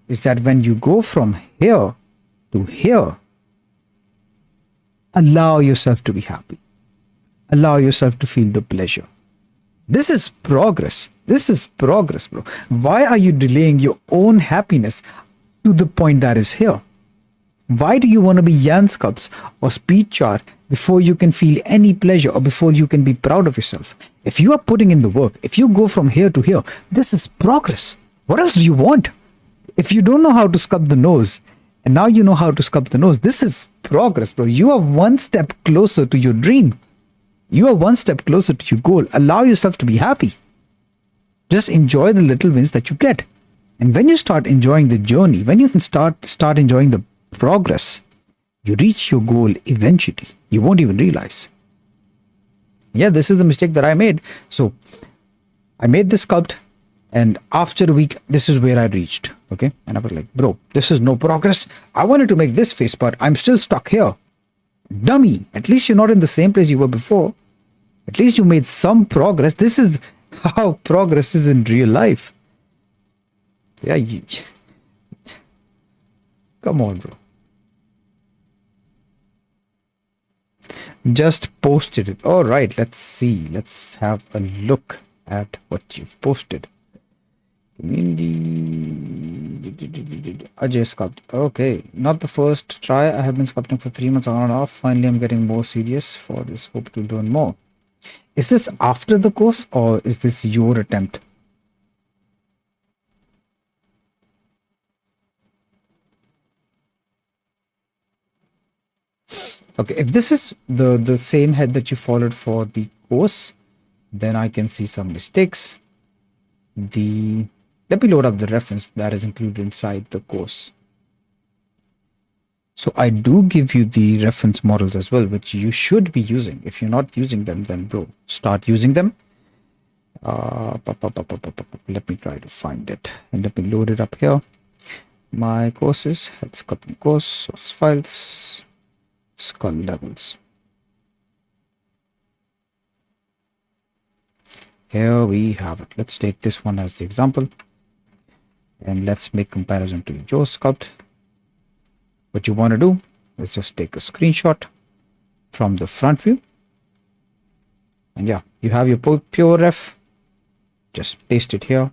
is that when you go from here to here, allow yourself to be happy. Allow yourself to feel the pleasure. This is progress. This is progress, bro. Why are you delaying your own happiness to the point that is here? Why do you want to be Jan Sculpts or Speedchar before you can feel any pleasure or before you can be proud of yourself? If you are putting in the work, if you go from here to here, this is progress. What else do you want? If you don't know how to sculpt the nose and now you know how to sculpt the nose, this is progress, bro. You are one step closer to your dream. You are one step closer to your goal. Allow yourself to be happy. Just enjoy the little wins that you get. And when you start enjoying the journey, when you can start enjoying the progress, you reach your goal eventually. You won't even realize. Yeah, this is the mistake that I made. So I made this sculpt and after a week, this is where I reached. Okay. And I was like, bro, this is no progress. I wanted to make this face, but I'm still stuck here. Dummy. At least you're not in the same place you were before. At least you made some progress. This is how progress is in real life. Yeah. Come on, bro. Just posted it. All right, let's see. Let's have a look at what you've posted. Community. Ajay Sculpt. Okay, not the first try. I have been sculpting for 3 months on and off. Finally, I'm getting more serious for this. Hope to learn more. Is this after the course or is this your attempt? Okay, if this is the same head that you followed for the course, then I can see some mistakes. Let me load up the reference that is included inside the course. So I do give you the reference models as well, which you should be using. If you're not using them, then bro, start using them. Let me try to find it and let me load it up here. My courses, head sculpting course, source files, skull levels. Here we have it. Let's take this one as the example. And let's make comparison to your sculpt. What you want to do is just take a screenshot from the front view. And yeah, you have your pure ref. Just paste it here.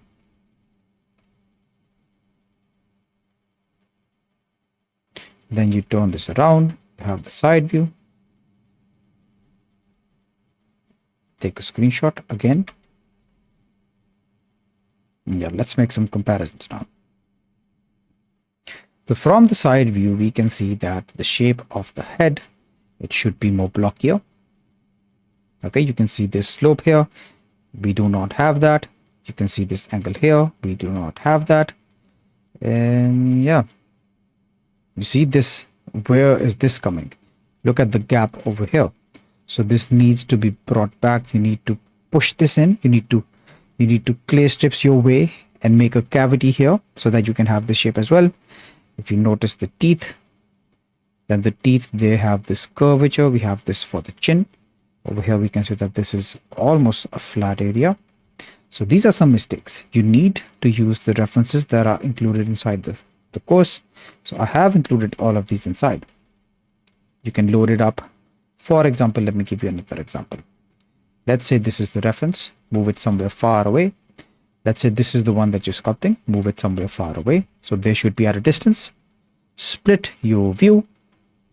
Then you turn this around. You have the side view. Take a screenshot again. Yeah, let's make some comparisons now. So from the side view, we can see that the shape of the head, it should be more blockier. Okay, you can see this slope here. We do not have that. You can see this angle here. We do not have that. And yeah, you see this, where is this coming? Look at the gap over here. So this needs to be brought back. You need to push this in. You need to clay strips your way and make a cavity here so that you can have this shape as well. If you notice the teeth, then the teeth, they have this curvature. We have this for the chin. Over here, we can see that this is almost a flat area. So these are some mistakes. You need to use the references that are included inside the course. So I have included all of these inside. You can load it up. For example, let me give you another example. Let's say this is the reference. Move it somewhere far away. Let's say this is the one that you're sculpting. Move it somewhere far away. So they should be at a distance. Split your view.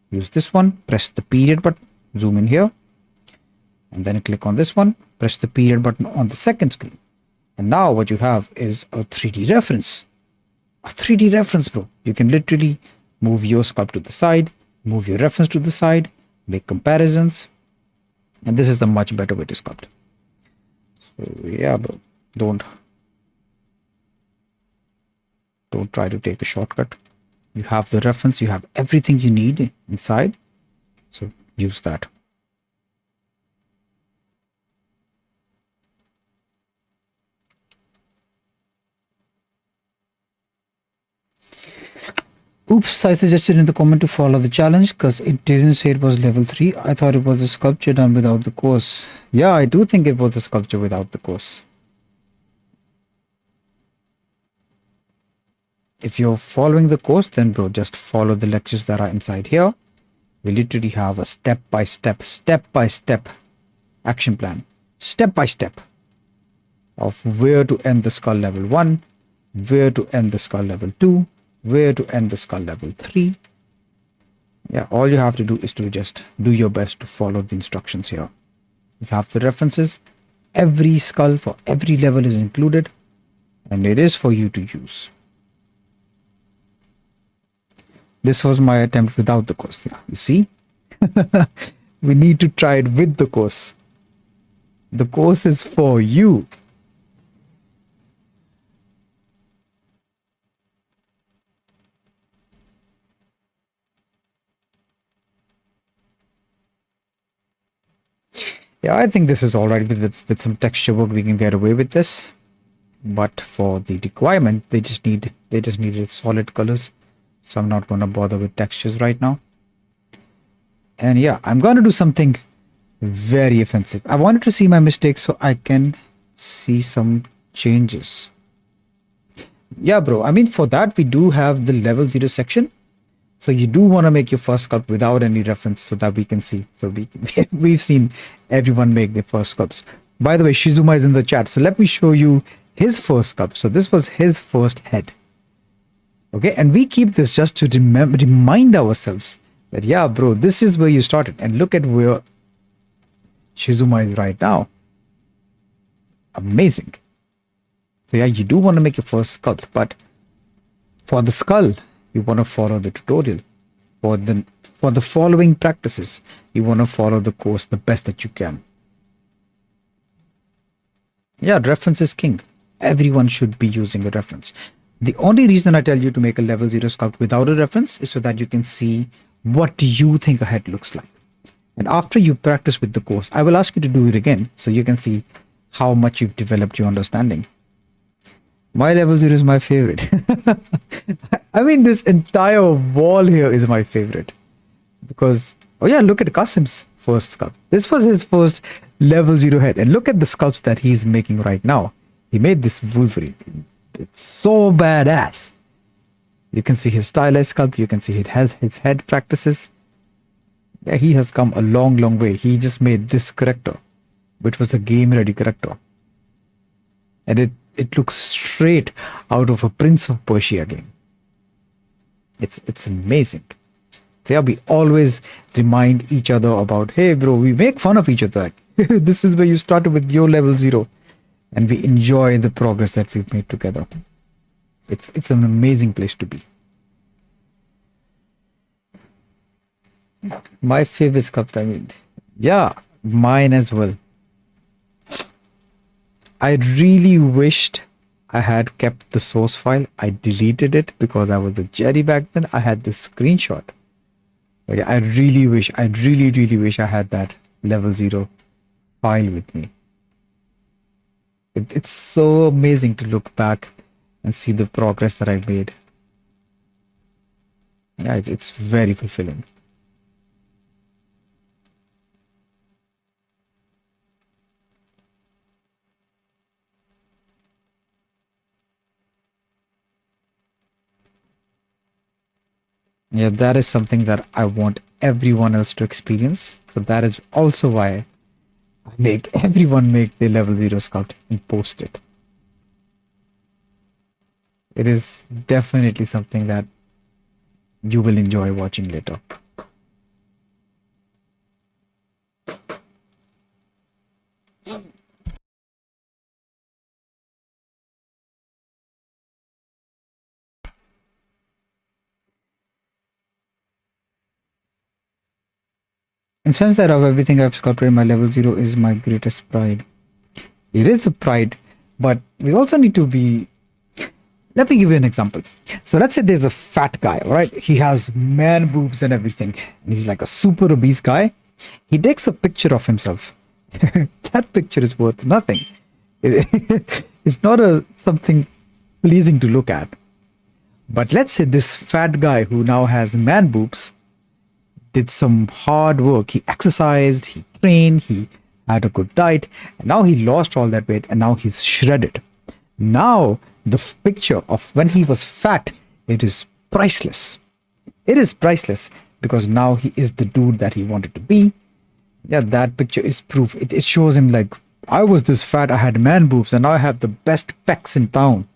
Use this one. Press the period button. Zoom in here. And then click on this one. Press the period button on the second screen. And now what you have is a 3D reference. A 3D reference, bro. You can literally move your sculpt to the side. Move your reference to the side. Make comparisons. And this is a much better way to sculpt. So yeah, bro. Don't try to take a shortcut. You have the reference, you have everything you need inside. So use that. Oops, I suggested in the comment to follow the challenge because it didn't say it was level 3. I thought it was a sculpture done without the course. Yeah, I do think it was a sculpture without the course. If you're following the course, then bro, just follow the lectures that are inside here. We literally have a step-by-step action plan. Step-by-step of where to end the skull level 1, where to end the skull level 2, where to end the skull level 3. Yeah, all you have to do is to just do your best to follow the instructions here. You have the references. Every skull for every level is included, and it is for you to use. This was my attempt without the course. Yeah, you see? We need to try it with the course. The course is for you. Yeah, I think this is all right. With some texture work, we can get away with this. But for the requirement, they just needed solid colors. So I'm not going to bother with textures right now. And yeah, I'm going to do something very offensive. I wanted to see my mistakes so I can see some changes. Yeah, bro. I mean, for that, we do have the level 0 section. So you do want to make your first sculpt without any reference so that we can see. So we've seen everyone make their first sculpts. By the way, Shizuma is in the chat. So let me show you his first sculpt. So this was his first head. Okay, and we keep this just to remind ourselves that, yeah, bro, this is where you started. And look at where Shizuma is right now. Amazing. So yeah, you do want to make your first sculpt, but for the skull, you want to follow the tutorial. For the following practices, you want to follow the course the best that you can. Yeah, reference is king. Everyone should be using a reference. The only reason I tell you to make a level 0 sculpt without a reference is so that you can see what you think a head looks like. And after you practice with the course, I will ask you to do it again so you can see how much you've developed your understanding. My level 0 is my favorite. I mean, this entire wall here is my favorite. Because, oh yeah, look at Qasim's first sculpt. This was his first level 0 head. And look at the sculpts that he's making right now. He made this Wolverine. It's so badass. You can see his stylized sculpt. You can see it has his head practices. Yeah, he has come a long, long way. He just made this character, which was a game-ready character. And it looks straight out of a Prince of Persia game. It's amazing. So yeah, we always remind each other about, hey bro, we make fun of each other. Like, this is where you started with your level 0. And we enjoy the progress that we've made together. It's an amazing place to be. My favorite sculpt, I mean, yeah, mine as well. I really wished I had kept the source file. I deleted it because I was a Jerry back then. I had this screenshot. But yeah, I really wish I had that level 0 file with me. It's so amazing to look back and see the progress that I've made. Yeah, it's very fulfilling. Yeah, that is something that I want everyone else to experience. So that is also why I make everyone make the level 0 sculpt and post it. It is definitely something that you will enjoy watching later. In sense that of everything I've sculpted, my level 0 is my greatest pride. It is a pride, but we also need to be... Let me give you an example. So let's say there's a fat guy, right? He has man boobs and everything. And he's like a super obese guy. He takes a picture of himself. That picture is worth nothing. It's not something pleasing to look at. But let's say this fat guy who now has man boobs did some hard work. He exercised, he trained, he had a good diet, and now he lost all that weight and now he's shredded. Now the picture of when he was fat, it is priceless. It is priceless because now he is the dude that he wanted to be. Yeah, that picture is proof. It shows him like, I was this fat, I had man boobs, and now I have the best pecs in town.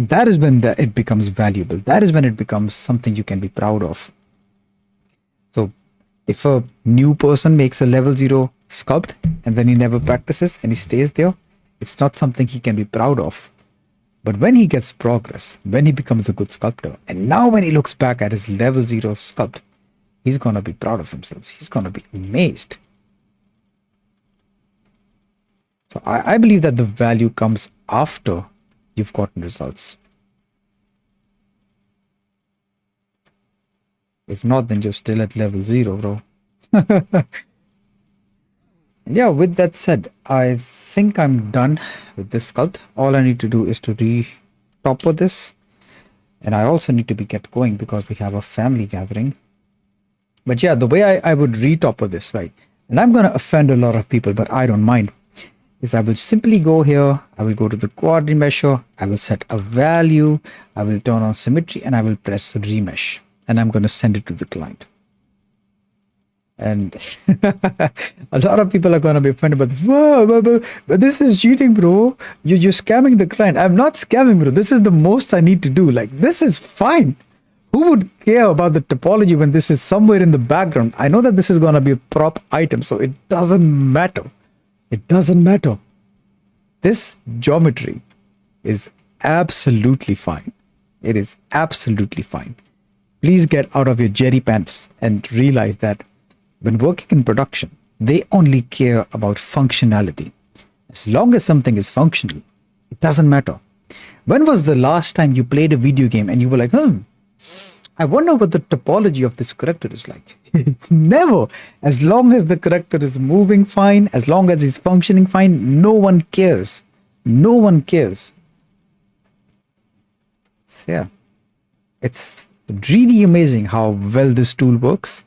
That is when it becomes valuable. That is when it becomes something you can be proud of. So if a new person makes a level 0 sculpt and then he never practices and he stays there, it's not something he can be proud of. But when he gets progress, when he becomes a good sculptor, and now when he looks back at his level 0 sculpt, he's going to be proud of himself. He's going to be amazed. So I believe that the value comes after you've gotten results. If not, then you're still at level 0, bro. Yeah, with that said, I think I'm done with this sculpt. All I need to do is to re-topper this. And I also need to get going because we have a family gathering. But yeah, the way I would re-topper this, right? And I'm going to offend a lot of people, but I don't mind. Is I will simply go here, I will go to the coordinate mesher, I will set a value, I will turn on symmetry, and I will press remesh. And I'm going to send it to the client. And a lot of people are going to be offended, but this is cheating, bro. You're scamming the client. I'm not scamming, bro. This is the most I need to do. Like, this is fine. Who would care about the topology when this is somewhere in the background? I know that this is going to be a prop item, so it doesn't matter. It doesn't matter. This geometry is absolutely fine. It is absolutely fine. Please get out of your jerry pants and realize that when working in production, they only care about functionality. As long as something is functional, it doesn't matter. When was the last time you played a video game and you were like, I wonder what the topology of this character is like? Never. As long as the character is moving fine, as long as he's functioning fine, no one cares. No one cares. So yeah, it's really amazing how well this tool works.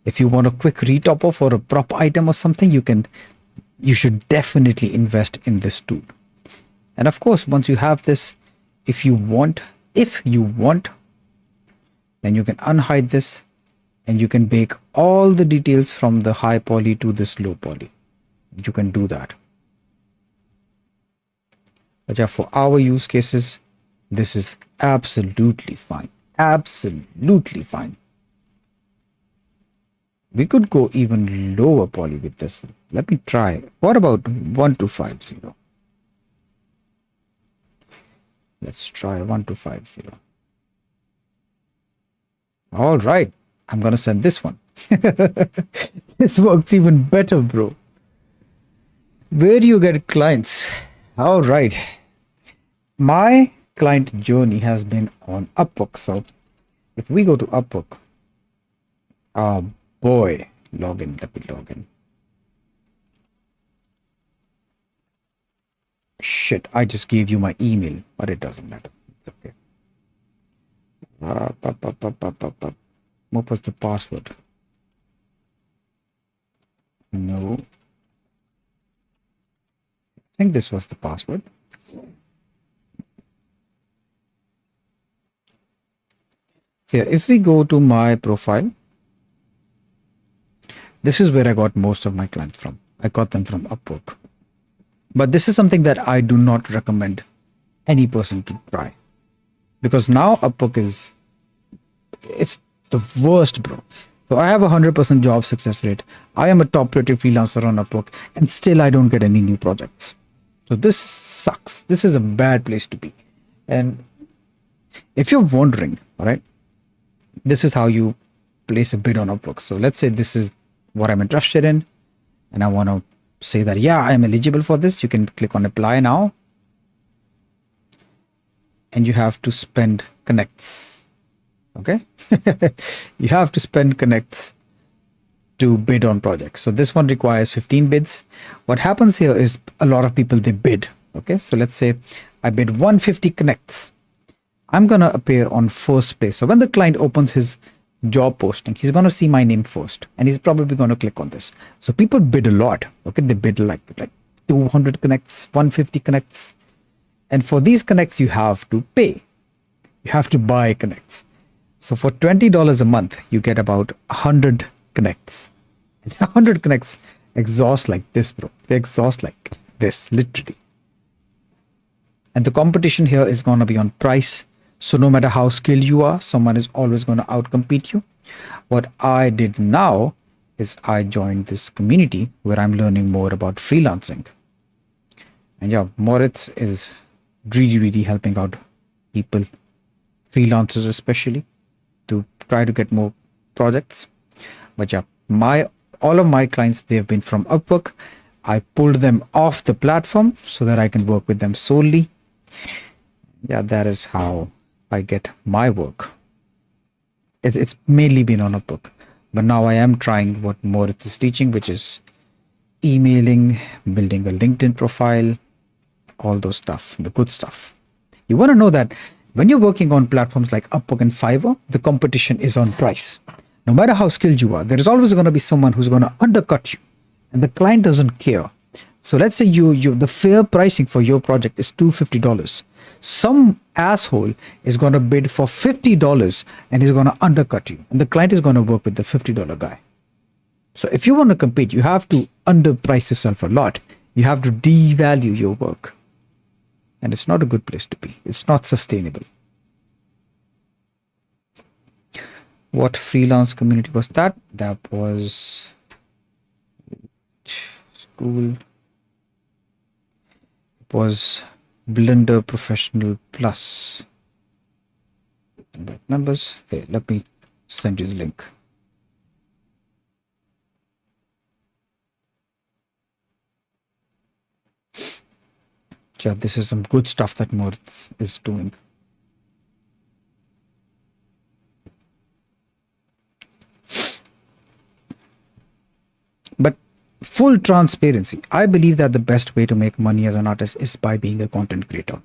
If you want a quick retopper for a prop item or something, you should definitely invest in this tool. And of course, once you have this, if you want, then you can unhide this and you can bake all the details from the high poly to this low poly. You can do that. But yeah, for our use cases, this is absolutely fine. Absolutely fine. We could go even lower poly with this. Let me try. What about 1250? Let's try 1250. All right. I'm going to send this one. This works even better, bro. Where do you get clients? All right. My client journey has been on Upwork. So if we go to Upwork, oh boy, login. Let me log in. Shit, I just gave you my email, but it doesn't matter. It's okay. What was the password? No. I think this was the password. So yeah, if we go to my profile, this is where I got most of my clients from. I got them from Upwork. But this is something that I do not recommend any person to try. Because now Upwork it's the worst, bro. So I have a 100% job success rate. I am a top rated freelancer on Upwork and still I don't get any new projects. So this sucks. This is a bad place to be. And if you're wondering, all right, this is how you place a bid on Upwork. So let's say this is what I'm interested in and I want to say that, yeah, I'm eligible for this. You can click on apply now and you have to spend connects. Okay. You have to spend connects to bid on projects. So this one requires 15 bids. What happens here is a lot of people, they bid. Okay. So let's say I bid 150 connects. I'm going to appear on first place. So when the client opens his job posting, he's going to see my name first and he's probably going to click on this. So people bid a lot. Okay. They bid like 200 connects, 150 connects. And for these connects, you have to pay. You have to buy connects. So for $20 a month, you get about 100 connects. And 100 connects exhaust like this, bro. They exhaust like this, literally. And the competition here is going to be on price. So no matter how skilled you are, someone is always going to outcompete you. What I did now is I joined this community where I'm learning more about freelancing. And yeah, Moritz is really helping out people, freelancers especially, to try to get more projects. But yeah, all of my clients, they've been from Upwork. I pulled them off the platform so that I can work with them solely. Yeah, that is how I get my work. It's mainly been on Upwork, but now I am trying what Moritz is teaching, which is emailing, building a LinkedIn profile, all those stuff, the good stuff. You want to know that when you're working on platforms like Upwork and Fiverr, the competition is on price. No matter how skilled you are, there is always going to be someone who's going to undercut you, and the client doesn't care. So let's say the fair pricing for your project is $250. Some asshole is going to bid for $50 and he's going to undercut you, and the client is going to work with the $50 guy. So if you want to compete, you have to underprice yourself a lot. You have to devalue your work. And it's not a good place to be. It's not sustainable. What freelance community was that? That was school. It was Blender Professional Plus. Numbers. Hey, let me send you the link. Yeah, this is some good stuff that Moritz is doing. But full transparency, I believe that the best way to make money as an artist is by being a content creator.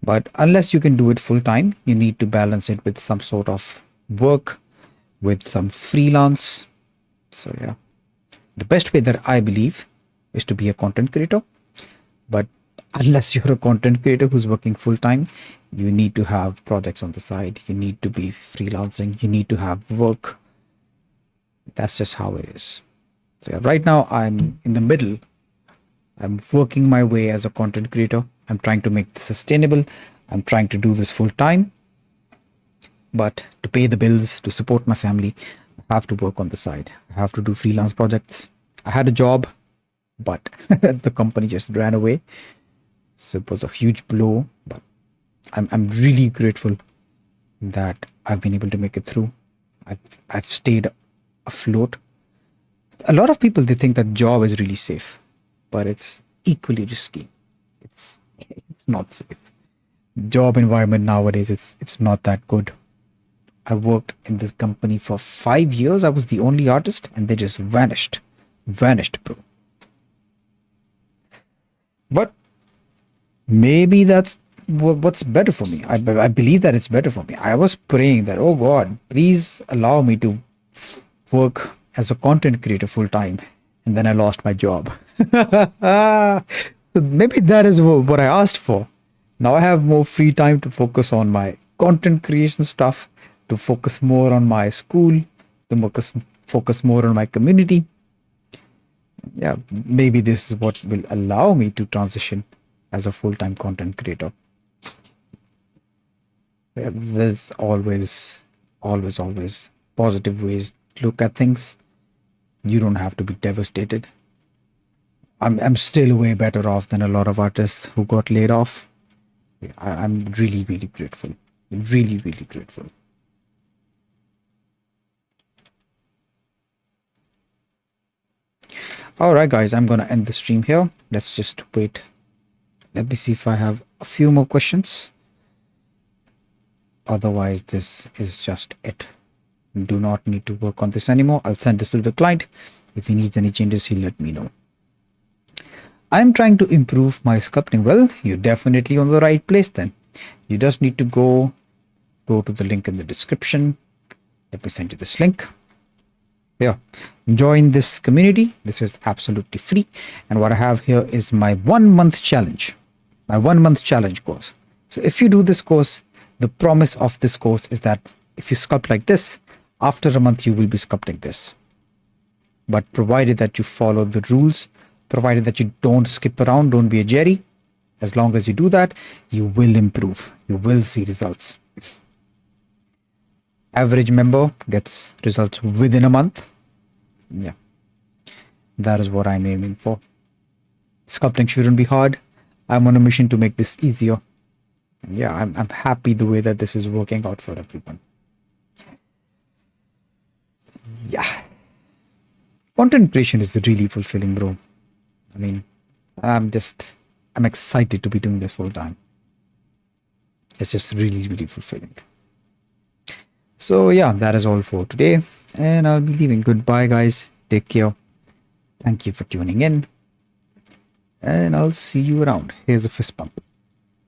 But unless you can do it full time, you need to balance it with some sort of work, with some freelance, So yeah, the best way that I believe is to be a content creator. But unless you're a content creator who's working full time, you need to have projects on the side. You need to be freelancing. You need to have work. That's just how it is. So yeah, right now I'm in the middle. I'm working my way as a content creator. I'm trying to make this sustainable. I'm trying to do this full time. But to pay the bills, to support my family, I have to work on the side. I have to do freelance projects. I had a job, but the company just ran away. So it was a huge blow. But I'm really grateful that I've been able to make it through. I've stayed afloat. A lot of people, they think that job is really safe, but it's equally risky. It's it's not safe. Job environment nowadays, it's not that good. I worked in this company for 5 years. I was the only artist, and they just vanished, bro. But maybe that's what's better for me. I believe that it's better for me. I was praying that, oh God, please allow me to work as a content creator full time. And then I lost my job. So maybe that is what I asked for. Now I have more free time to focus on my content creation stuff, to focus more on my school, to focus more on my community. Yeah, maybe this is what will allow me to transition as a full-time content creator. Yeah, there's always positive ways to look at things. You don't have to be devastated. I'm still way better off than a lot of artists who got laid off. I'm really grateful. Really grateful. Alright guys, I'm gonna end the stream here. Let's just wait. Let me see if I have a few more questions. Otherwise, this is just it. Do not need to work on this anymore. I'll send this to the client. If he needs any changes, he'll let me know. I'm trying to improve my sculpting. Well, you're definitely on the right place then. You just need to go to the link in the description. Let me send you this link. Yeah, join this community. This is absolutely free. And what I have here is my 1 month challenge, my 1 month challenge course. So if you do this course, the promise of this course is that if you sculpt like this, after a month, you will be sculpting this. But provided that you follow the rules, provided that you don't skip around, don't be a Jerry. As long as you do that, you will improve. You will see results. Average member gets results within a month. Yeah, that is what I'm aiming for. Sculpting shouldn't be hard. I'm on a mission to make this easier. Yeah, I'm happy the way that this is working out for everyone. Yeah, content creation is really fulfilling, bro. I mean, I'm excited to be doing this full time. It's just really fulfilling. So yeah, that is all for today, and I'll be leaving. Goodbye guys, take care. Thank you for tuning in, and I'll see you around. Here's a fist bump.